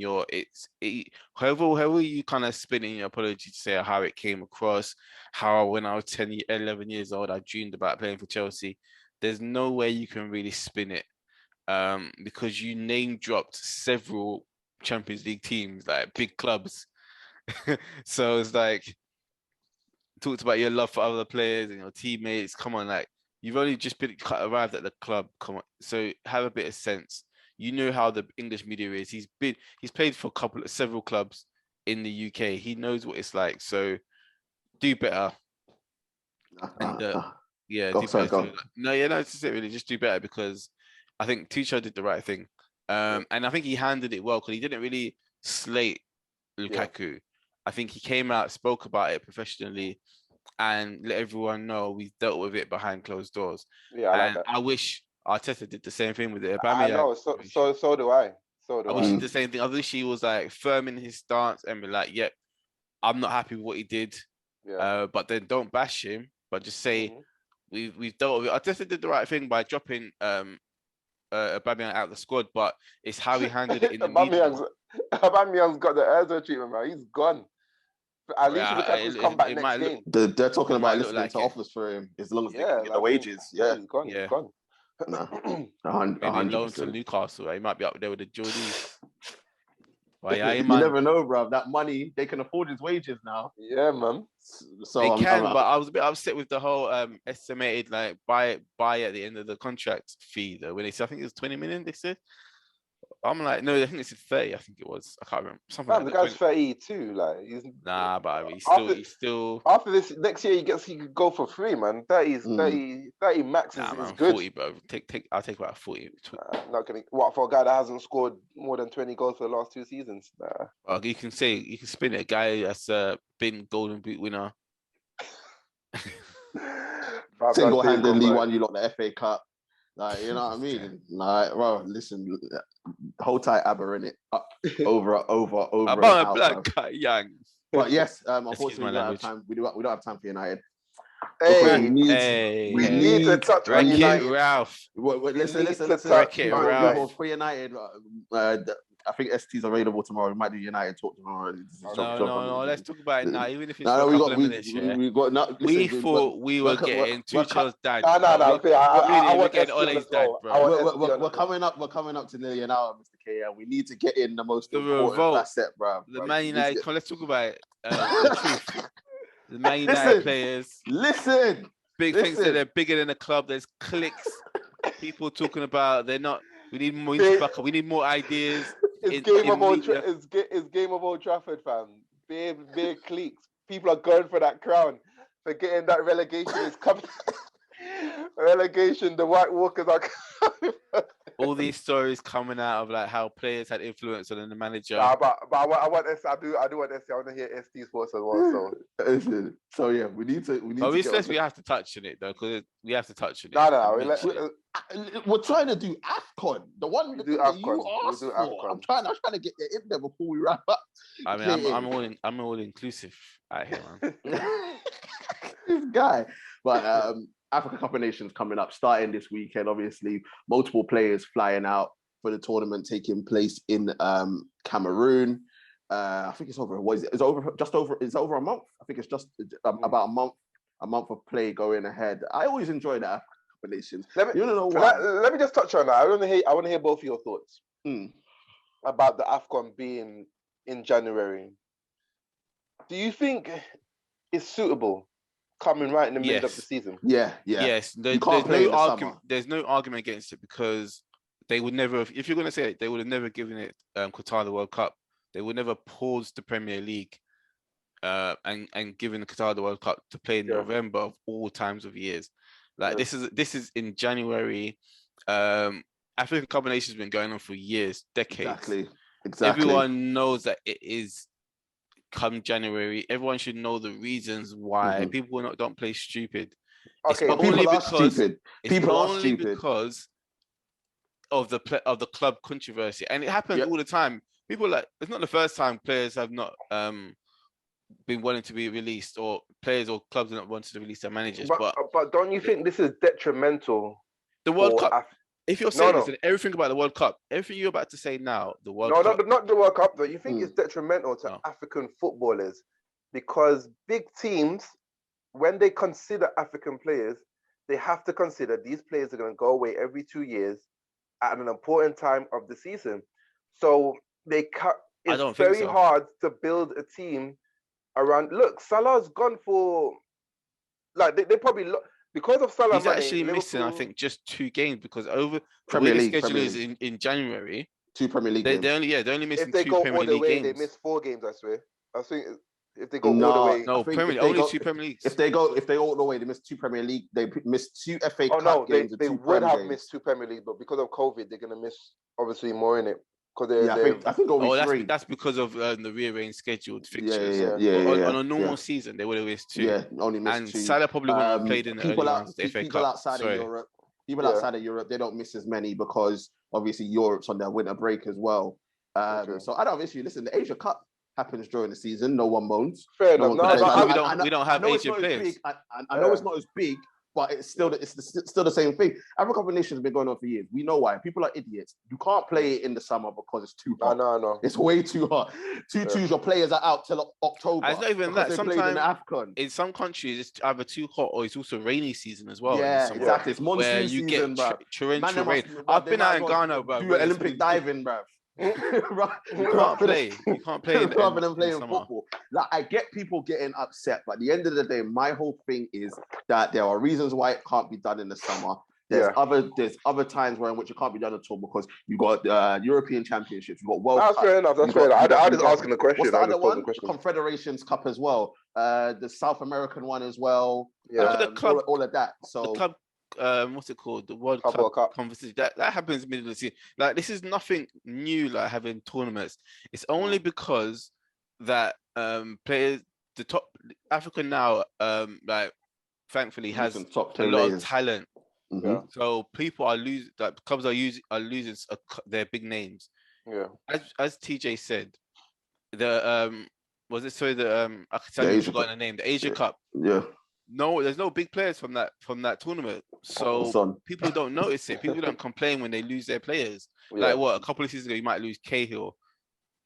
however you kind of spin in your apology to say how it came across, how when I was 10, 11 years old, I dreamed about playing for Chelsea. There's no way you can really spin it because you name dropped several Champions League teams, like big clubs. So it's like, talked about your love for other players and your teammates. Come on, like you've only just arrived at the club. Come on, so have a bit of sense. You know how the English media is. He's played for several clubs in the UK. He knows what it's like. So do better. Yeah, do better. No, it's just it really. Just do better, because I think Tuchel did the right thing. And I think he handled it well, because he didn't really slate Lukaku. Yeah. I think he came out, spoke about it professionally, and let everyone know we've dealt with it behind closed doors. Yeah, I wish Arteta did the same thing with it. I know, so do I. I wish he did the same thing. I wish he was like firm in his stance and be like, "Yep, I'm not happy with what he did." Yeah. But then don't bash him, but just say we've dealt with it. Arteta did the right thing by dropping Aubameyang out of the squad, but it's how he handled it in the media. Aubameyang's got the Erzo treatment, man. He's gone. At least Lukaku's come back next game. They're talking about listening to offers for him as long as they can get the wages. Yeah, he's gone. He's gone. Maybe loan to Newcastle. He might be up there with the Geordies. Well, you never know, bro. That money, they can afford his wages now. Yeah, man. So they can, but I was a bit upset with the whole estimated like buy at the end of the contract fee though. When they said, I think it was 20 million, they said. I'm like, no, I think they said 30. I think it was. I can't remember. Something man, like the guy's 32. Like, nah, but he's still. After this next year, he could go for free, man. 30 max is good. 40, bro. I'll take about 40. Not gonna. What for a guy that hasn't scored more than 20 goals for the last 2 seasons? Nah. Well, you can spin it. A guy that's been Golden Boot winner. Single-handedly won you lot the FA Cup. Like, you know what I mean? Like, bro, listen, hold tight, Aber, in it. Over. About a black guy, young. But yes, unfortunately, we don't have time. We don't have time for United. We need to touch on United. Ralph. Listen. Ralph. For United, I think ST's available tomorrow. We might do United talk tomorrow. No. Let's talk about it now. Even if it's for a couple of minutes. We thought we were getting Tuchel's dad. No. We're getting Ole's dad, bro. We're coming up to nearly an hour, Mr. K. And we need to get in the most important asset, bro. The Man United. Let's talk about it. The truth. The Man United players. Big things that they're bigger than the club. There's clicks. People talking about they're not. We need more. We need more ideas. It's game of Old Trafford, fam. Big cliques. People are going for that crown. Forgetting that relegation is coming. Relegation, the White Walkers are coming. All these stories coming out of like how players had influence on the manager. But I want SC. I do want SC. I want to hear ST Sports as well. So yeah, we need to. But we have to touch on it though, because we have to touch on it. No. We're trying to do AFCON, the one that you asked for. AFCON. I'm trying to get you in there before we wrap up. I mean, I'm all inclusive out here, man. This guy, but Africa Cup of Nations coming up, starting this weekend. Obviously, multiple players flying out for the tournament taking place in Cameroon. I think it's over. It's over a month. I think it's just about a month of play going ahead. I always enjoy that Africa Cup of Nations. Let me just touch on that. I want to hear both of your thoughts about the AFCON being in January. Do you think it's suitable coming right in the middle of the season? Yes. There's no argument against it, because they would never, if you're going to say it, they would have never given it Qatar the World Cup. They would never pause the Premier League and given Qatar the World Cup to play in November of all times of years. Like this is in January. African Cup of Nations has been going on for years, decades. Exactly. Everyone knows that it is come January. Everyone should know the reasons why people don't play stupid. Okay, people are stupid. People are stupid because of the club controversy, and it happens all the time. People it's not the first time players have not been wanting to be released, or players or clubs are not wanting to release their managers. But don't you think this is detrimental? The World Cup. If you're saying this, everything about the World Cup, everything you're about to say now, the World Cup. No, not the World Cup, though. You think it's detrimental to African footballers, because big teams, when they consider African players, they have to consider these players are going to go away every 2 years at an important time of the season. So it's very hard to build a team around. Look, Salah's gone for they probably because of Salah. He's actually missing, I think, just 2 games, because over Premier League schedule is in January. 2 Premier League. They only missing 2 Premier League games. If they go all the way, they miss 4 games. I swear. I think if they go all the way, only 2 Premier Leagues. If they all the way, they miss 2 Premier League. They miss 2 FA Cup games. They would have missed 2 Premier League, but because of COVID, they're gonna miss obviously more in it. I think only 3. That's because of the rearranged scheduled fixtures. On a normal season, they would have missed 2. Yeah, only missed 2. And Salah probably wouldn't have played in the early rounds of the FA Cup. People outside of Europe, they don't miss as many, because obviously Europe's on their winter break as well. So I don't have issue. Listen, the Asia Cup happens during the season. No one moans. Fair enough. We don't have Asian players. I know it's not as big, but it's still the same thing. Africa Cup of Nations has been going on for years. We know why. People are idiots. You can't play it in the summer because it's too hot. No. It's way too hot. Your players are out till October. It's not even that. Sometimes in some countries, it's either too hot or it's also rainy season as well. Yeah, exactly. It's monsoon where you season, get torrential rain. I've been out in Ghana, bro. Do Olympic diving, bro. You can't play. You can't play rather than playing football. Like, I get people getting upset, but at the end of the day, my whole thing is that there are reasons why it can't be done in the summer. There's other times in which it can't be done at all, because you've got European Championships, you've got World Cup. That's fair enough. I'm just asking the question. What's the other one? Confederations Cup as well. The South American one as well. Yeah. All of that. So the club. What's it called? The World Cup conversation. That happens middle of the season. Like, this is nothing new, like having tournaments. It's only because that players, the top Africa now, thankfully has a lot of talent. Mm-hmm. So people are losing. Like, clubs are losing their big names. Yeah. As TJ said, the I can tell you, I've forgotten the name. The Asia Cup. Yeah. No, there's no big players from that tournament. So people don't notice it. People don't complain when they lose their players. Yeah. Like, a couple of seasons ago, you might lose Cahill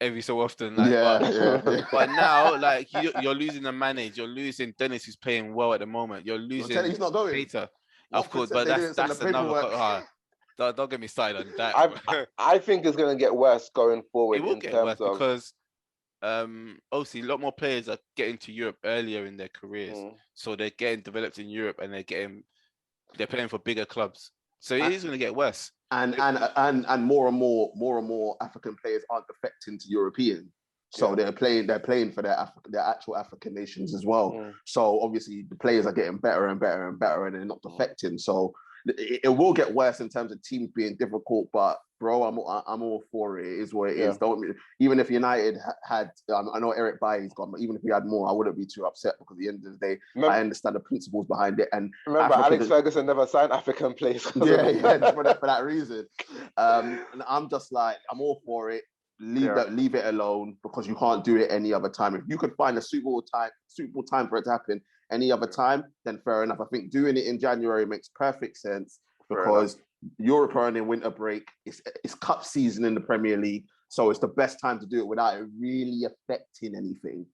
every so often. But now, like, you're losing a manager. You're losing Dennis, who's playing well at the moment. You're losing he's not going. Peter. Of course, but that's another. Don't get me started on that. I think it's going to get worse going forward. It will get worse because obviously a lot more players are getting to Europe earlier in their careers, so they're getting developed in Europe and they're playing for bigger clubs. So it is going to get worse. And more and more African players aren't defecting to European. So they're playing for their actual African nations as well. So obviously the players are getting better and better and better, and they're not defecting. So it will get worse in terms of teams being difficult. But bro, I'm all for it. It is what it is. Even if United had, I know Eric Bailly's gone, but even if we had more, I wouldn't be too upset because at the end of the day, I understand the principles behind it. And remember, Alex Ferguson never signed African players. for that reason. And I'm just like, I'm all for it. Leave it alone because you can't do it any other time. If you could find a suitable time for it to happen any other time, then fair enough. I think doing it in January makes perfect sense because Europe are in winter break. It's cup season in the Premier League, so it's the best time to do it without it really affecting anything.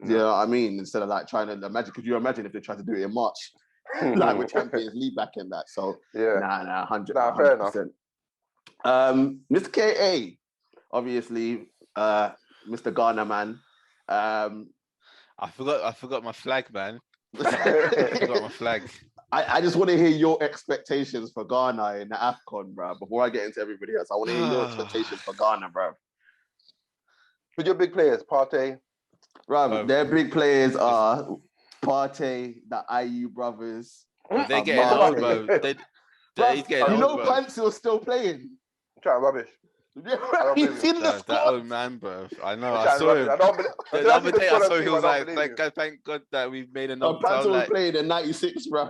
You know what I mean? Instead of like trying to imagine, could you imagine if they tried to do it in March, like with Champions League back in that? So 100%. Fair enough. Mr. KA. Obviously, Mr. Ghana man. I forgot my flag, man. I forgot my flag. I just want to hear your expectations for Ghana in the AFCON, bro. Before I get into everybody else, I want to hear your expectations for Ghana, bro. Who's your big players? Partey? Bro, their big players are Partey, the IU brothers. They're getting old, bro. He's getting old, you know bro. Pansel's still playing. I'm trying rubbish. You've seen the squad? That old man, bro. I know. I saw him. The other day I saw him. Was like, thank God that we've made another. Pansel was playing in '96, bro.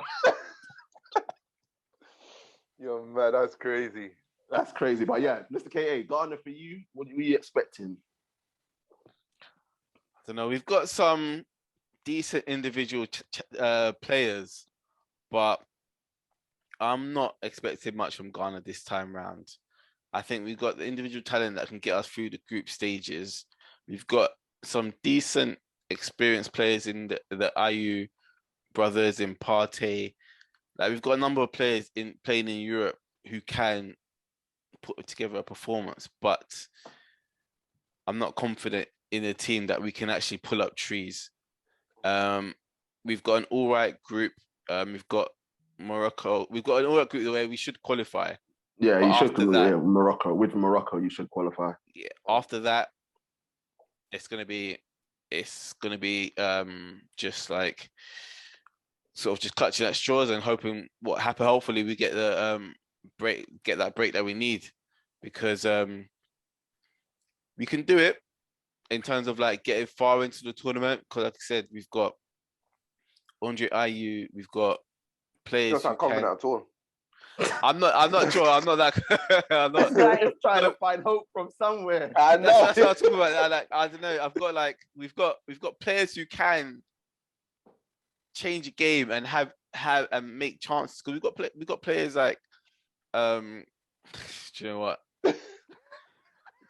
Yo, man, that's crazy. That's crazy. But yeah, Mr. KA, Ghana for you. What were you expecting? I don't know. We've got some decent individual players, but I'm not expecting much from Ghana this time round. I think we've got the individual talent that can get us through the group stages. We've got some decent, experienced players in the IU brothers, in Partey. Like we've got a number of players playing in Europe who can put together a performance, but I'm not confident in a team that we can actually pull up trees. We've got an all right group. We've got Morocco. We've got an all right group the way we should qualify. Yeah, you should. Morocco. With Morocco, you should qualify. Yeah. After that, it's gonna be just like sort of just clutching at straws and hoping what happens. Hopefully, we get the break that we need because we can do it in terms of like getting far into the tournament. Because like I said, we've got Andre Ayew, we've got players. You're not confident at all. I'm not sure. I'm not that. I'm not. This guy is trying to find hope from somewhere. I know. That's what I'm talking about. I don't know. I've got like we've got players who can change a game and have and make chances. Because we've got players like do you know what? Do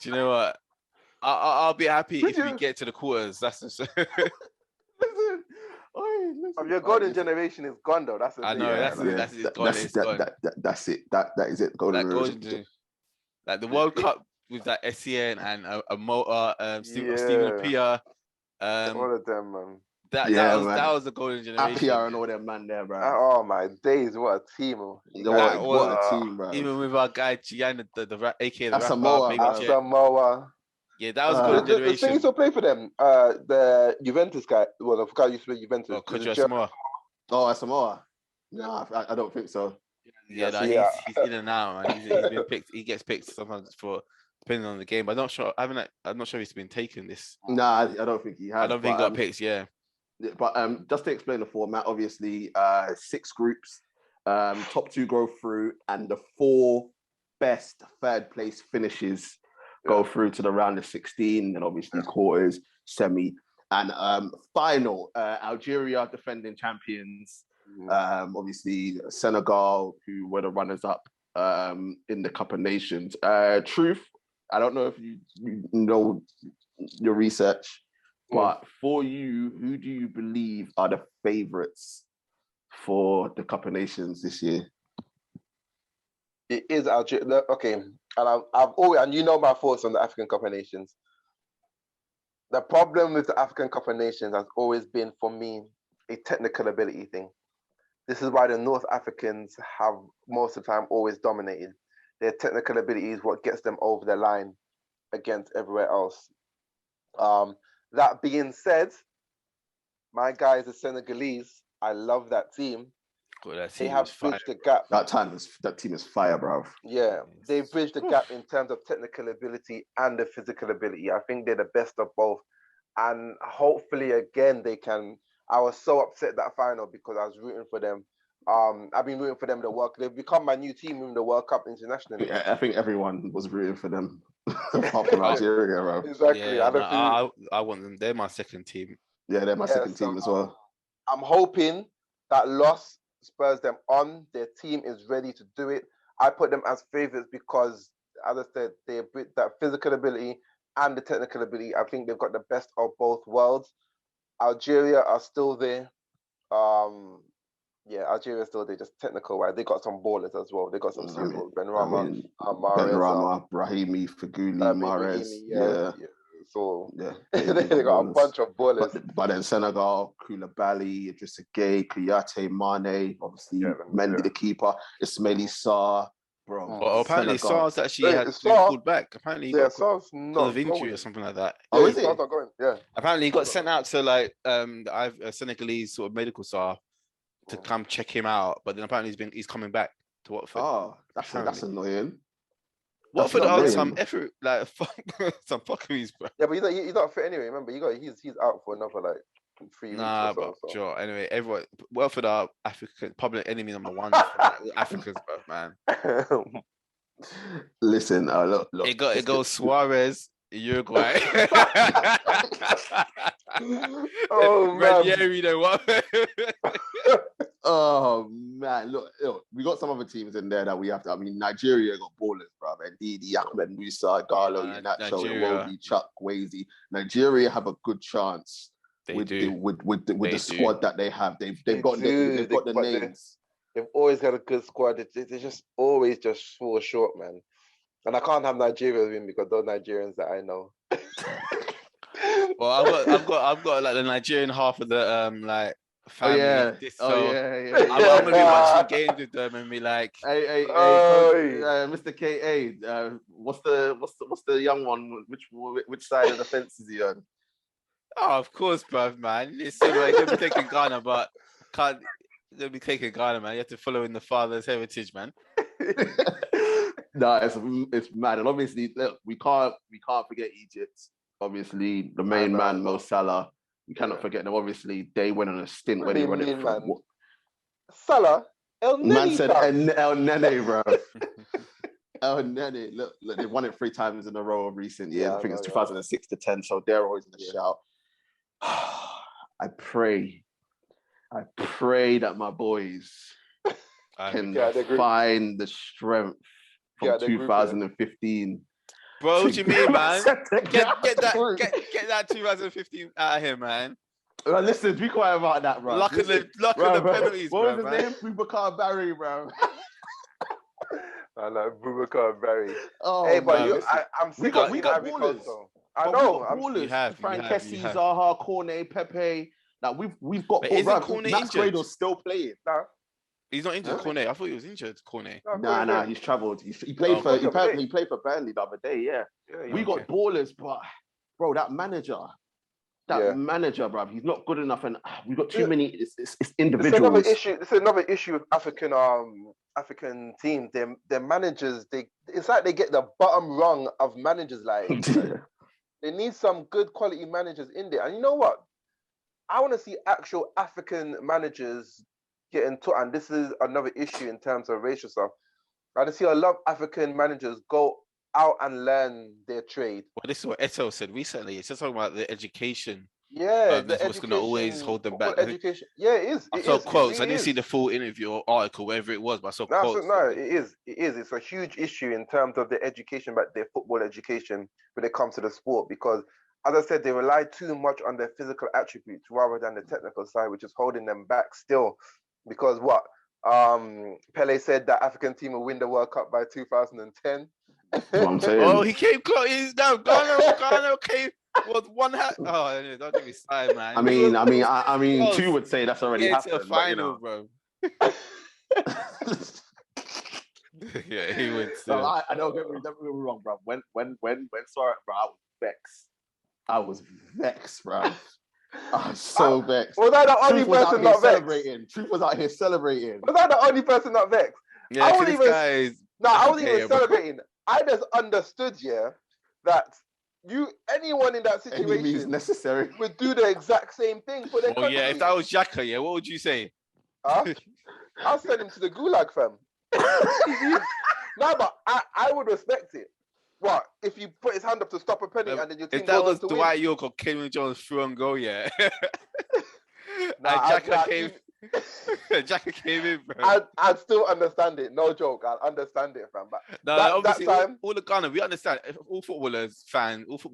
you know what? I'll be happy if we get to the quarters. That's Listen. Your golden generation is gone though. That's I know. That's it. That's it. That is it. Golden generation. Like the World Cup with that SCN and a Mota, Stephen Appiah. All of them, man. That was the golden generation. Appiah and all them man there, bro. Oh my days, what a team! What a team, bro. Even with our guy Gian, the aka the Asamoah. Yeah, that was a golden generation. The thing is to play for them. The Juventus guy. Well, I forgot you to play Juventus. Oh, Asamoah. Asamoah. No, I don't think so. Yeah, he's in and out, man. He's been picked. He gets picked sometimes for depending on the game. But I'm not sure. I'm not sure if he's been taken this. Nah, I don't think he has. I don't think he got picked. Yeah. But just to explain the format, obviously, 6 groups. Top 2 go through, and the 4 best third place finishes go through to the round of 16, and obviously quarters, semi, and final. Algeria, defending champions. Obviously, Senegal, who were the runners-up in the Cup of Nations. Truth, I don't know if you know your research, but for you, who do you believe are the favourites for the Cup of Nations this year? It is Algeria. Okay, and I've always, and you know my thoughts on the African Cup of Nations. The problem with the African Cup of Nations has always been, for me, a technical ability thing. This is why the North Africans have most of the time always dominated. Their technical ability is what gets them over the line against everywhere else. That being said, my guys are Senegalese. I love that team. God, that They team have was fire. bridged the gap. That team is fire, bro. Yeah, they bridged the gap in terms of technical ability and the physical ability. I think they're the best of both. And hopefully, again, they can. I was so upset that final because I was rooting for them. I've been rooting for them to work. They've become my new team in the World Cup internationally. I think everyone was rooting for them apart from Algeria, bro. Exactly. Yeah, I want them. They're my second team. Yeah, they're my second team as well. I'm hoping that loss spurs them on. Their team is ready to do it. I put them as favourites because, as I said, they that physical ability and the technical ability. I think they've got the best of both worlds. Algeria are still there. Algeria still there, just technical wise. They got some ballers as well. They got some serious Benrahma, Mahrez, Brahimi, Feghouli, Mahrez. Yeah. So yeah, they got a bunch of ballers. But then Senegal, Koulibaly, Idrissa Gueye, Kouyaté, Mane, obviously Mendy, the keeper, Ismaili Sarr, bro. Well, apparently Sarr's actually had been pulled back. Apparently he got Sarr's not of injury or something like that. Oh, is it? Sarr's not going. Yeah. Apparently he got sent out to like a Senegalese sort of medical staff to come check him out, but then apparently he's coming back to Watford. Oh, that's annoying. Watford are some effort, like some fuckeries, bro. Yeah, but he's not fit anyway. Remember, he's out for another like 3 weeks. Nah, or so, but sure. Anyway, everyone Watford are African public enemy number one. Africans, bro, man. Listen, look. It goes Suarez, Uruguay. Oh man, Ranieri, though, what? Oh man, look, we got some other teams in there that we have to. I mean, Nigeria got ballers, bro. Ndidi, Ahmed Musa, Gallo, Iheanacho, Iwobi, Chuck, Wazy. Nigeria have a good chance with the squad that they have. They've got the names. They've always got a good squad. They just always just fall short, man. And I can't have Nigeria win because those Nigerians that I know. Well, I've got like the Nigerian half of the like family. Yeah. I'm gonna be watching games with them and be like, hey, Mr. K.A. What's the young one? Which side of the fence is he on? oh, of course, bruv, man. Listen, like, they'll be taking Ghana, but they'll be taking Ghana, man. You have to follow in the father's heritage, man. No, it's mad, and obviously, look, we can't forget Egypt. Obviously, the main man, Mo Salah. You cannot forget them. Obviously, they went on a stint where they run it from Salah, El Nene. Man said El Nene, bro. El Nene. Look, they won it 3 times in a row of recent years. I think it's 2006 to 10, so they're always in the shout. I pray that my boys can find the strength from 2015. Bro, what do you mean, man? Get that 2015 out of here, man. Well, listen, be quiet about that, bro. Luck of the penalties, what bro. was his name? Boubacar Barry, bro. I know Boubacar Barry. Oh, hey, but I'm sick of we got ballers. I know. Frank Kessie, Zaha, Cornet, Pepe. Like we've got. But isn't Cornet injured? Still playing. No. He's not injured, Cornet. I thought he was injured, Cornet. Nah, he's travelled. He played for Burnley the other day. Yeah, we got ballers, but bro, that manager, bro, he's not good enough, and we've got too many. It's individuals. It's another issue with African teams. Their managers, it's like they get the bottom rung of managers. Like they need some good quality managers in there. And you know what? I want to see actual African managers getting taught, and this is another issue in terms of racial stuff. I see a lot of African managers go out and learn their trade. Well, this is what Eto said recently. It's just talking about the education. Yeah, that's what's going to always hold them back. Education. Yeah, it is. I saw quotes. I didn't see the full interview or article, wherever it was, but I saw quotes. No, it is. It's a huge issue in terms of their education, but their football education when it comes to the sport, because as I said, they rely too much on their physical attributes rather than the technical side, which is holding them back still. Because Pele said that African team will win the World Cup by 2010. Oh, he came close. He's down. Ghana came with one hat. Oh, don't give me side, man. I mean, 2 would say that's already happened. To the final, bro. Yeah, he would. No, I don't get me wrong, bro. When sorry, bro, I was vexed, bro. I'm so vexed. Was I the only Truth was out person here not vexed? celebrating. Truth was out here celebrating. Was I the only person not vexed? Yeah, I 'cause wasn't this even. guy is No, I wasn't okay, even bro. celebrating. I just understood, that anyone in that Any means situation necessary. would do the exact same thing for their Well, country. yeah, if that was Xhaka, yeah, what would you say? Huh? I'll send him to the gulag, fam. No, but I would respect it. What if you put his hand up to stop a penalty and then your team If that goes was on to Dwight win? York or Kevin Jones through and go, yeah. Nah, Xhaka came. Xhaka came in, bro. I'd still understand it. No joke. I'd understand it, fam. But No, obviously, all the Ghana, we understand. All football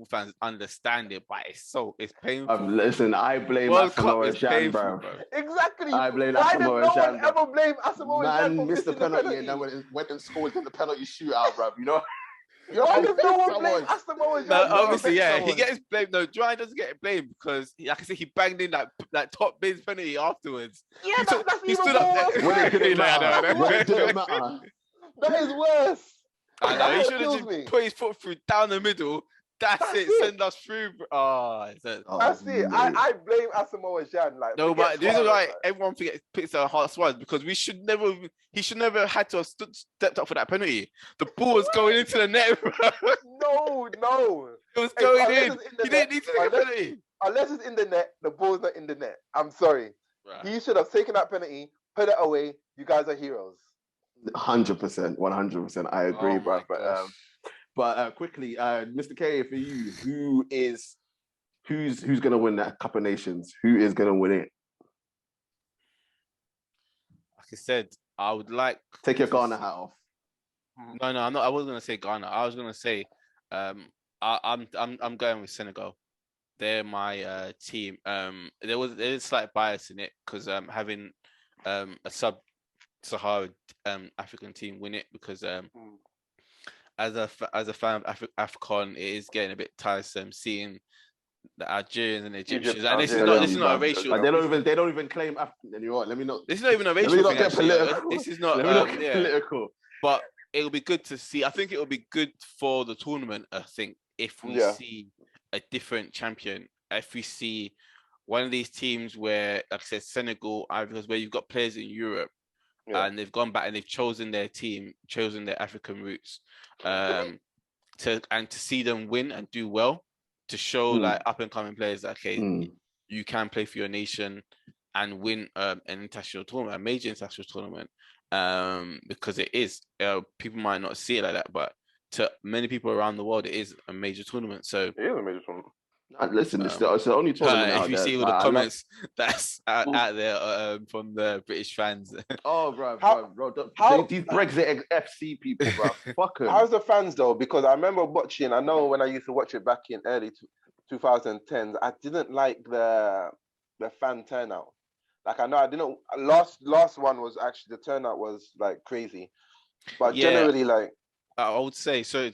fans understand it, but it's painful. Listen, I blame World Cup Asamoah is Gyan, painful, bro. bro. exactly. I blame Why did Asamoah no Gyan, one bro. ever blame Asamoah Gyan for Man missed the missing the penalty penalty? and then went and scored in the penalty shootout, bro. You know? Why does no one blame Asamoah Gyan? No, for obviously, missing yeah, he someone? gets blamed. No, Dwight doesn't get blamed because, like I said, he banged in that top bins penalty afterwards. Yeah, He that's he even stood up more there. When it didn't I know, I matter. know. When it didn't matter. That is worse. I know. He That should have kills just me. put his foot through down the middle. That's it. Send us through. Bro. That's it. I blame Asamoah Gyan. Like, No, forget but the reason Suarez, why like. everyone picks a hard Suarez because he should never have had to have stepped up for that penalty. The ball was going into the net, bro. No. It was going unless in. it's the He net, didn't need to take a penalty. Unless it's in the net, the ball's not in the net. I'm sorry. Right. He should have taken that penalty, put it away. You guys are heroes. 100%, 100%. I agree, Oh bro. my But quickly, Mr. K, for you, who's gonna win that Cup of Nations? Who is gonna win it? Like I said, I would like Take your Ghana hat off. No, I'm not. I wasn't gonna say Ghana. I was gonna say, I'm going with Senegal. They're my team. There's slight bias in it because having a sub-Saharan African team win it because as a fan of AFCON, it is getting a bit tiresome seeing the Algerians and Egyptians. And this is not a racial. They don't even claim African anymore. Let me not. This is not even a racial thing. Actually. This is not. Political. But it'll be good to see. I think it'll be good for the tournament. I think if we see a different champion, if we see one of these teams where, like I said, Senegal, because where you've got players in Europe and they've gone back and they've chosen their team, chosen their African roots, to see them win and do well, to show like up and coming players that you can play for your nation and win an international tournament, a major international tournament. Because it is, people might not see it like that, but to many people around the world, it is a major tournament. So it is a major tournament. Listen, it's the only tournament out if you there. see all the comments that's out there from the British fans. Oh, bro. These Brexit FC people, bro. Fuck them. How's the fans though? Because I remember watching. I know when I used to watch it back in early 2010s, I didn't like the fan turnout. Like I know I didn't. Last one was actually the turnout was like crazy, but generally like I would say so.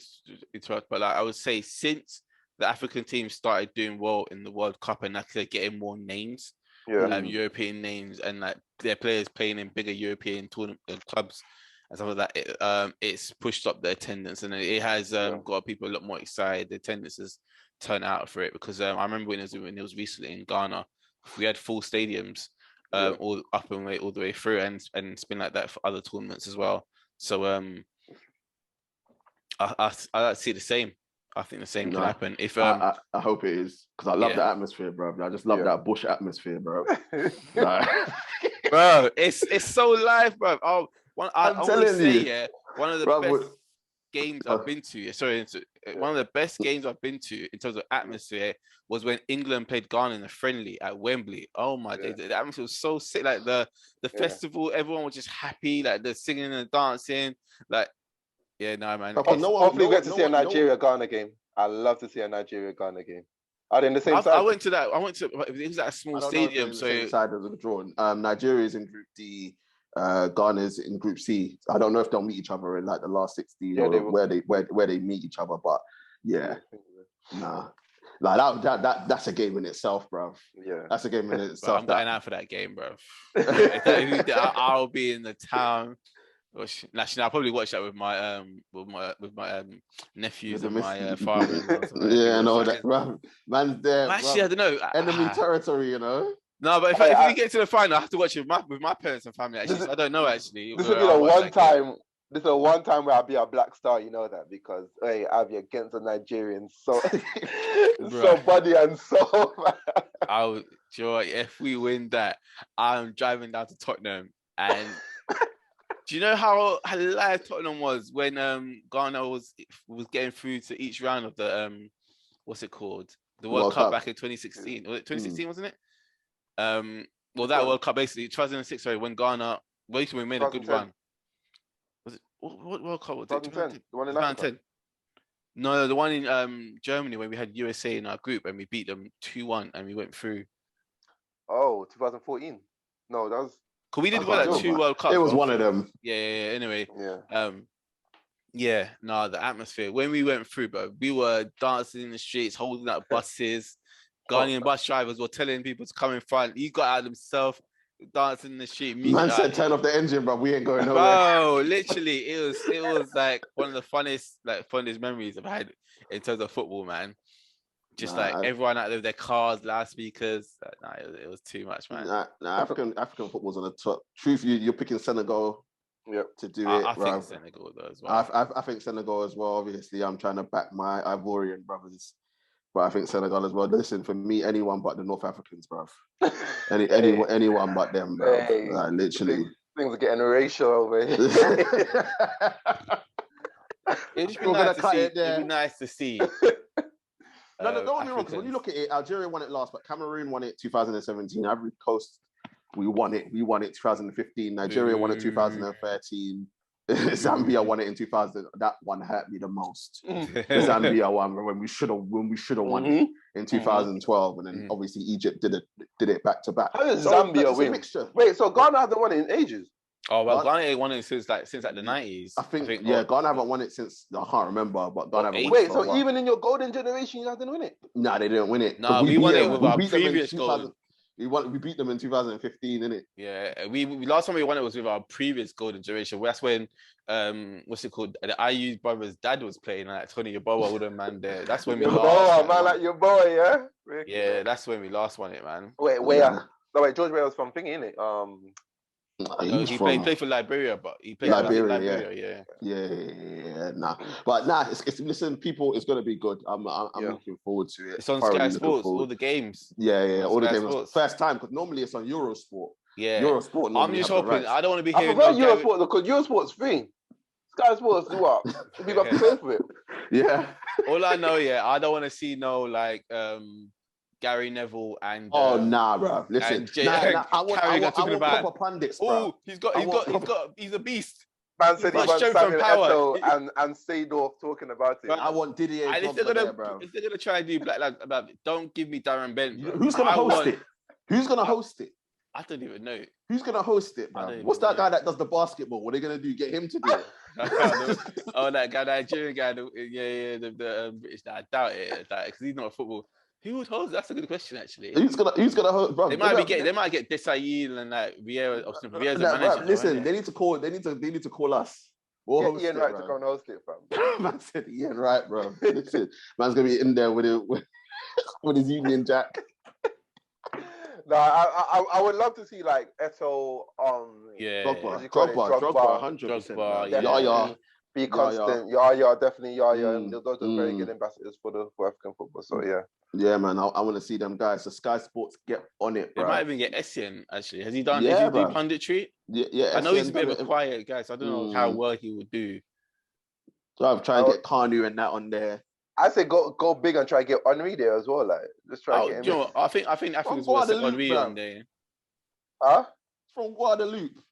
But like I would say since the African team started doing well in the World Cup and like they're getting more names, European names, and like their players playing in bigger European tournament clubs and stuff like that, it's pushed up the attendance and it has got people a lot more excited. The attendance has turned out for it because I remember when it was recently in Ghana, we had full stadiums. All up and all the way through, and it's been like that for other tournaments as well. So I see the same. I think the same can happen. If I hope it is because I love the atmosphere, bro. I just love that bush atmosphere, bro. Bro, it's so live, bro. I'm telling you, one of the best games I've been to. One of the best games I've been to in terms of atmosphere was when England played Ghana in a friendly at Wembley. Oh my days, the atmosphere was so sick. Like the festival, everyone was just happy, like the singing and dancing. Like, man. Hopefully, we get to see a Nigeria-Ghana game. I love to see a Nigeria-Ghana game. Are they in the same side? I went to that. It was at a small stadium. So the side of the draw. Nigeria is in Group D. Ghana's in Group C. I don't know if they'll meet each other in like the last 16 or where they meet each other, but like that's a game in itself, bro. Yeah, that's a game in itself. I'm going out for that game, bro. I'll be in the town. Actually, I'll probably watch that with my nephews With and the my father. Yeah, I know that, bro. Man's there. Actually, I don't know. Enemy territory, you know. No, but if we get to the final, I have to watch it with my parents and family. Actually, so I don't know. Actually, this will be the one time. This is the one time where I'll be a black star. You know that because hey, I'll be against the Nigerians. So, so body and soul. If we win that, I'm driving down to Tottenham, and do you know how live Tottenham was when Ghana was getting through to each round of the what's it called, the World Cup back in 2016? Was it 2016? Wasn't it? Well, that World Cup basically 2006. Sorry, when Ghana we made a good run. Was it what World Cup was it? 2010. The one in 2010. No, the one in Germany when we had USA in our group and we beat them 2-1 and we went through. Oh, 2014. No, that was. Cause we did well at 2 World Cups. It was one of them. Yeah. Anyway. Yeah. The atmosphere when we went through, bro, we were dancing in the streets, holding up buses. Ghanaian bus drivers were telling people to come in front. He got out himself, dancing in the street. Man said, "Turn off the engine, bro. We ain't going nowhere." Bro, literally, it was like one of the funnest memories I've had in terms of football, man. Just everyone out there with their cars, loudspeakers. It was too much, man. African football's on the top. Truth, you're picking Senegal. Yep. To do it, I think Senegal though as well. I think Senegal as well. Obviously, I'm trying to back my Ivorian brothers. But I think Senegal as well. Listen, for me, anyone but the North Africans, bruv. Anyone but them, bruv. Hey, literally. Things are getting racial over here. It'd be nice to see. No, don't get me wrong, because when you look at it, Algeria won it last, but Cameroon won it 2017. Ivory Coast, we won it 2015. Nigeria won it 2013. Zambia won it in 2000. That one hurt me the most. The Zambia one when we should have won it in 2012, and then obviously Egypt did it back to back. How did Zambia win? Wait, so Ghana hasn't won it in ages? Oh well, Ghana ain't won it since the 90s. I think Ghana haven't won it since I can't remember, but Ghana haven't won it. Wait, so even in your golden generation, you didn't win it? Nah, they didn't win it. No, we won it with our previous goal. We beat them in 2015, innit? Yeah, we last time we won it was with our previous golden generation. That's when what's it called? The IU brothers' dad was playing, like Tony Yeboah, all them man there. That's when we lost. Man, like your boy, yeah. Yeah, that's when we last won it, man. Wait, where? No, wait, George Weah was from thingy, innit? He played for Liberia, but he played for Liberia, yeah. But it's listen, people, it's gonna be good. I'm looking forward to it. It's on Sky Sports, all the games. Yeah, all the games. First time, because normally it's on Eurosport. Yeah, Eurosport. I'm just hoping. I don't want to be hearing. I prefer Eurosport because Eurosport's free. Sky Sports do what? People have to pay for it. Yeah. All I know, I don't want to see Gary Neville and nah, bro. Listen, I want proper pundits, bro. He's a beast. Man said he wants Samuel Eto'o and Seedorf talking about it. I want Didier. And if they're gonna try and do Black Lives Matter, don't give me Darren Bent. Who's gonna host it? Who's gonna host it? I don't even know. Who's gonna host it, bro? What's that guy that does the basketball? What are they gonna do? Get him to do it? That guy, Nigerian guy. The British. I doubt it. Because he's not a football. Who would host? That's a good question, actually. Who's gonna host, bro? They might get Desai and Vieira's the manager. Listen, they need to call us. We'll Ian Wright to come and host it, fam. Man said Ian Wright, bro. Listen, man's gonna be in there with his Union Jack. No, I would love to see Eto'o Drogba, 100%. Yaya, be constant. Yaya, definitely Yaya. And those are very good ambassadors for African football. So yeah. Yeah, man, I want to see them guys. So Sky Sports, get on it, bro. They might even get Essien, actually. Has he done punditry? Yeah. I know he's a bit of a quiet guy, so I don't know how well he would do. So I've tried to get Kanu and that on there. I say go big and try to get Henry there as well. Just try to get him. I think Africans will set Henry on there. Huh? From Guadeloupe.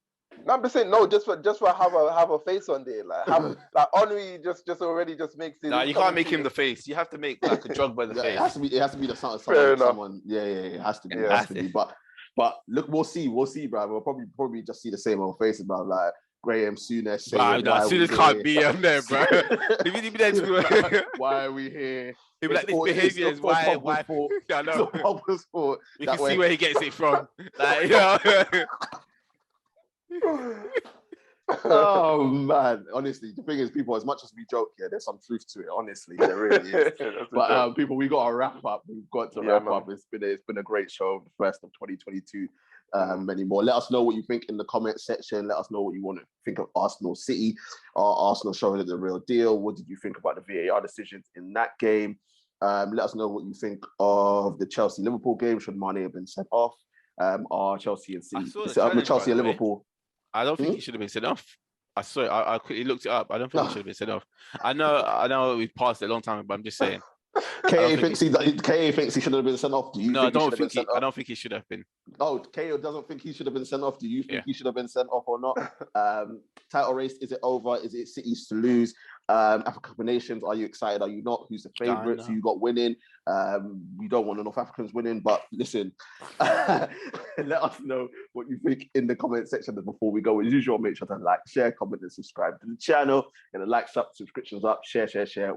No, I'm just saying no, just for have a face on there, Henry just already just makes it. No, you can't make him the face. You have to make a drug by the face. It has to be the someone. Yeah, it has to be. It has to be. But look, we'll see, bro. We'll probably just see the same old faces, bro. Like Graham Souness. Souness can't be on there, bro. Why are we here? He'll be like, this behavior is why. I know. You can see where he gets it from. Oh man, honestly, the thing is, people, as much as we joke here, there's some truth to it. Honestly, there really is. But people, we got to wrap up. We've got to wrap up. It's been a great show, the first of 2022. Many more. Let us know what you think in the comment section. Let us know what you want to think of Arsenal City. Arsenal showing the real deal. What did you think about the VAR decisions in that game? Let us know what you think of the Chelsea Liverpool game. Should Mane have been sent off? Are Chelsea and City? Chelsea and Liverpool. I don't think he should have been sent off. I saw it. I quickly looked it up. I don't think he should have been sent off. I know we've passed it a long time, but I'm just saying. KA thinks he should have been sent off. Do you? No, I don't think he should have been. Oh, KO doesn't think he should have been sent off. Do you think he should have been sent off or not? Title race, is it over? Is it City's to lose? African Cup of Nations, are you excited? Are you not? Who's the favourites? Who you got winning? We don't want enough Africans winning, but listen, let us know what you think in the comment section. Before we go, as usual, make sure to like, share, comment, and subscribe to the channel. Get the likes up, subscriptions up, share.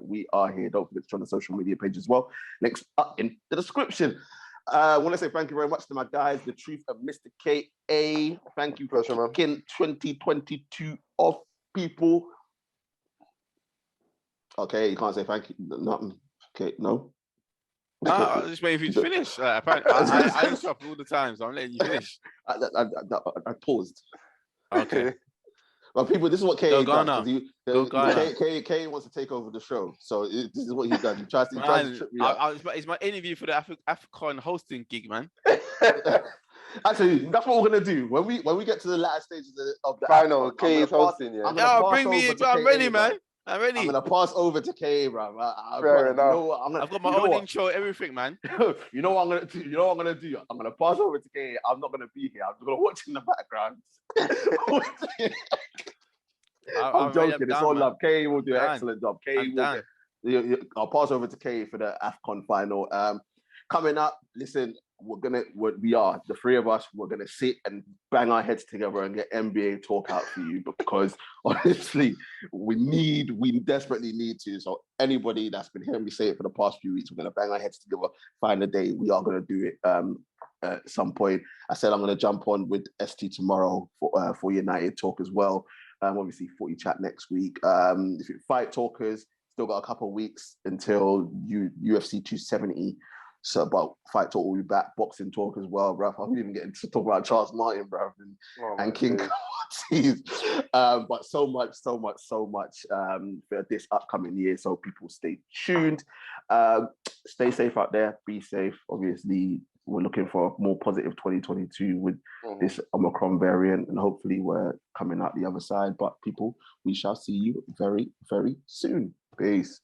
We are here. Don't forget to join the social media page as well. Links up in the description. I want to say thank you very much to my guys, The Truth of Mr. K.A. Thank you for kicking 2022 off, people. Okay, you can't say thank you. Nothing. Okay, no. I was just waiting for you to finish. Apparently, I interrupt all the time, so I'm letting you finish. I paused. Okay. Well, people, this is what K does. K wants to take over the show, so this is what he does. He tries to trip me up. It's my interview for the AFCON hosting gig, man. Actually, that's what we're gonna do when we get to the latter stages of the final. K is hosting. Bring me in. I'm ready, man. I'm ready. I'm gonna pass over to K, bro. Fair enough. I've got my own intro, everything, man. You know what I'm gonna do? I'm gonna pass over to K. I'm not gonna be here. I'm just gonna watch in the background. I'm joking. It's all love. K will do an excellent job. I'll pass over to K for the AFCON final. Coming up, listen, we are the three of us. We're gonna sit and bang our heads together and get NBA talk out for you, because honestly, we desperately need to. So anybody that's been hearing me say it for the past few weeks, we're gonna bang our heads together, find a day. We are gonna do it at some point. I said I'm gonna jump on with ST tomorrow for United talk as well. Obviously, Footie Chat next week. If you fight talkers, still got a couple of weeks until UFC 270. So about fight talk will be back, boxing talk as well, bruv. I'm even getting to talk about Charles Martin, bruv, and King Ortiz. But so much for this upcoming year. So people stay tuned. Stay safe out there. Be safe. Obviously, we're looking for a more positive 2022 with this Omicron variant, and hopefully we're coming out the other side. But people, we shall see you very, very soon. Peace.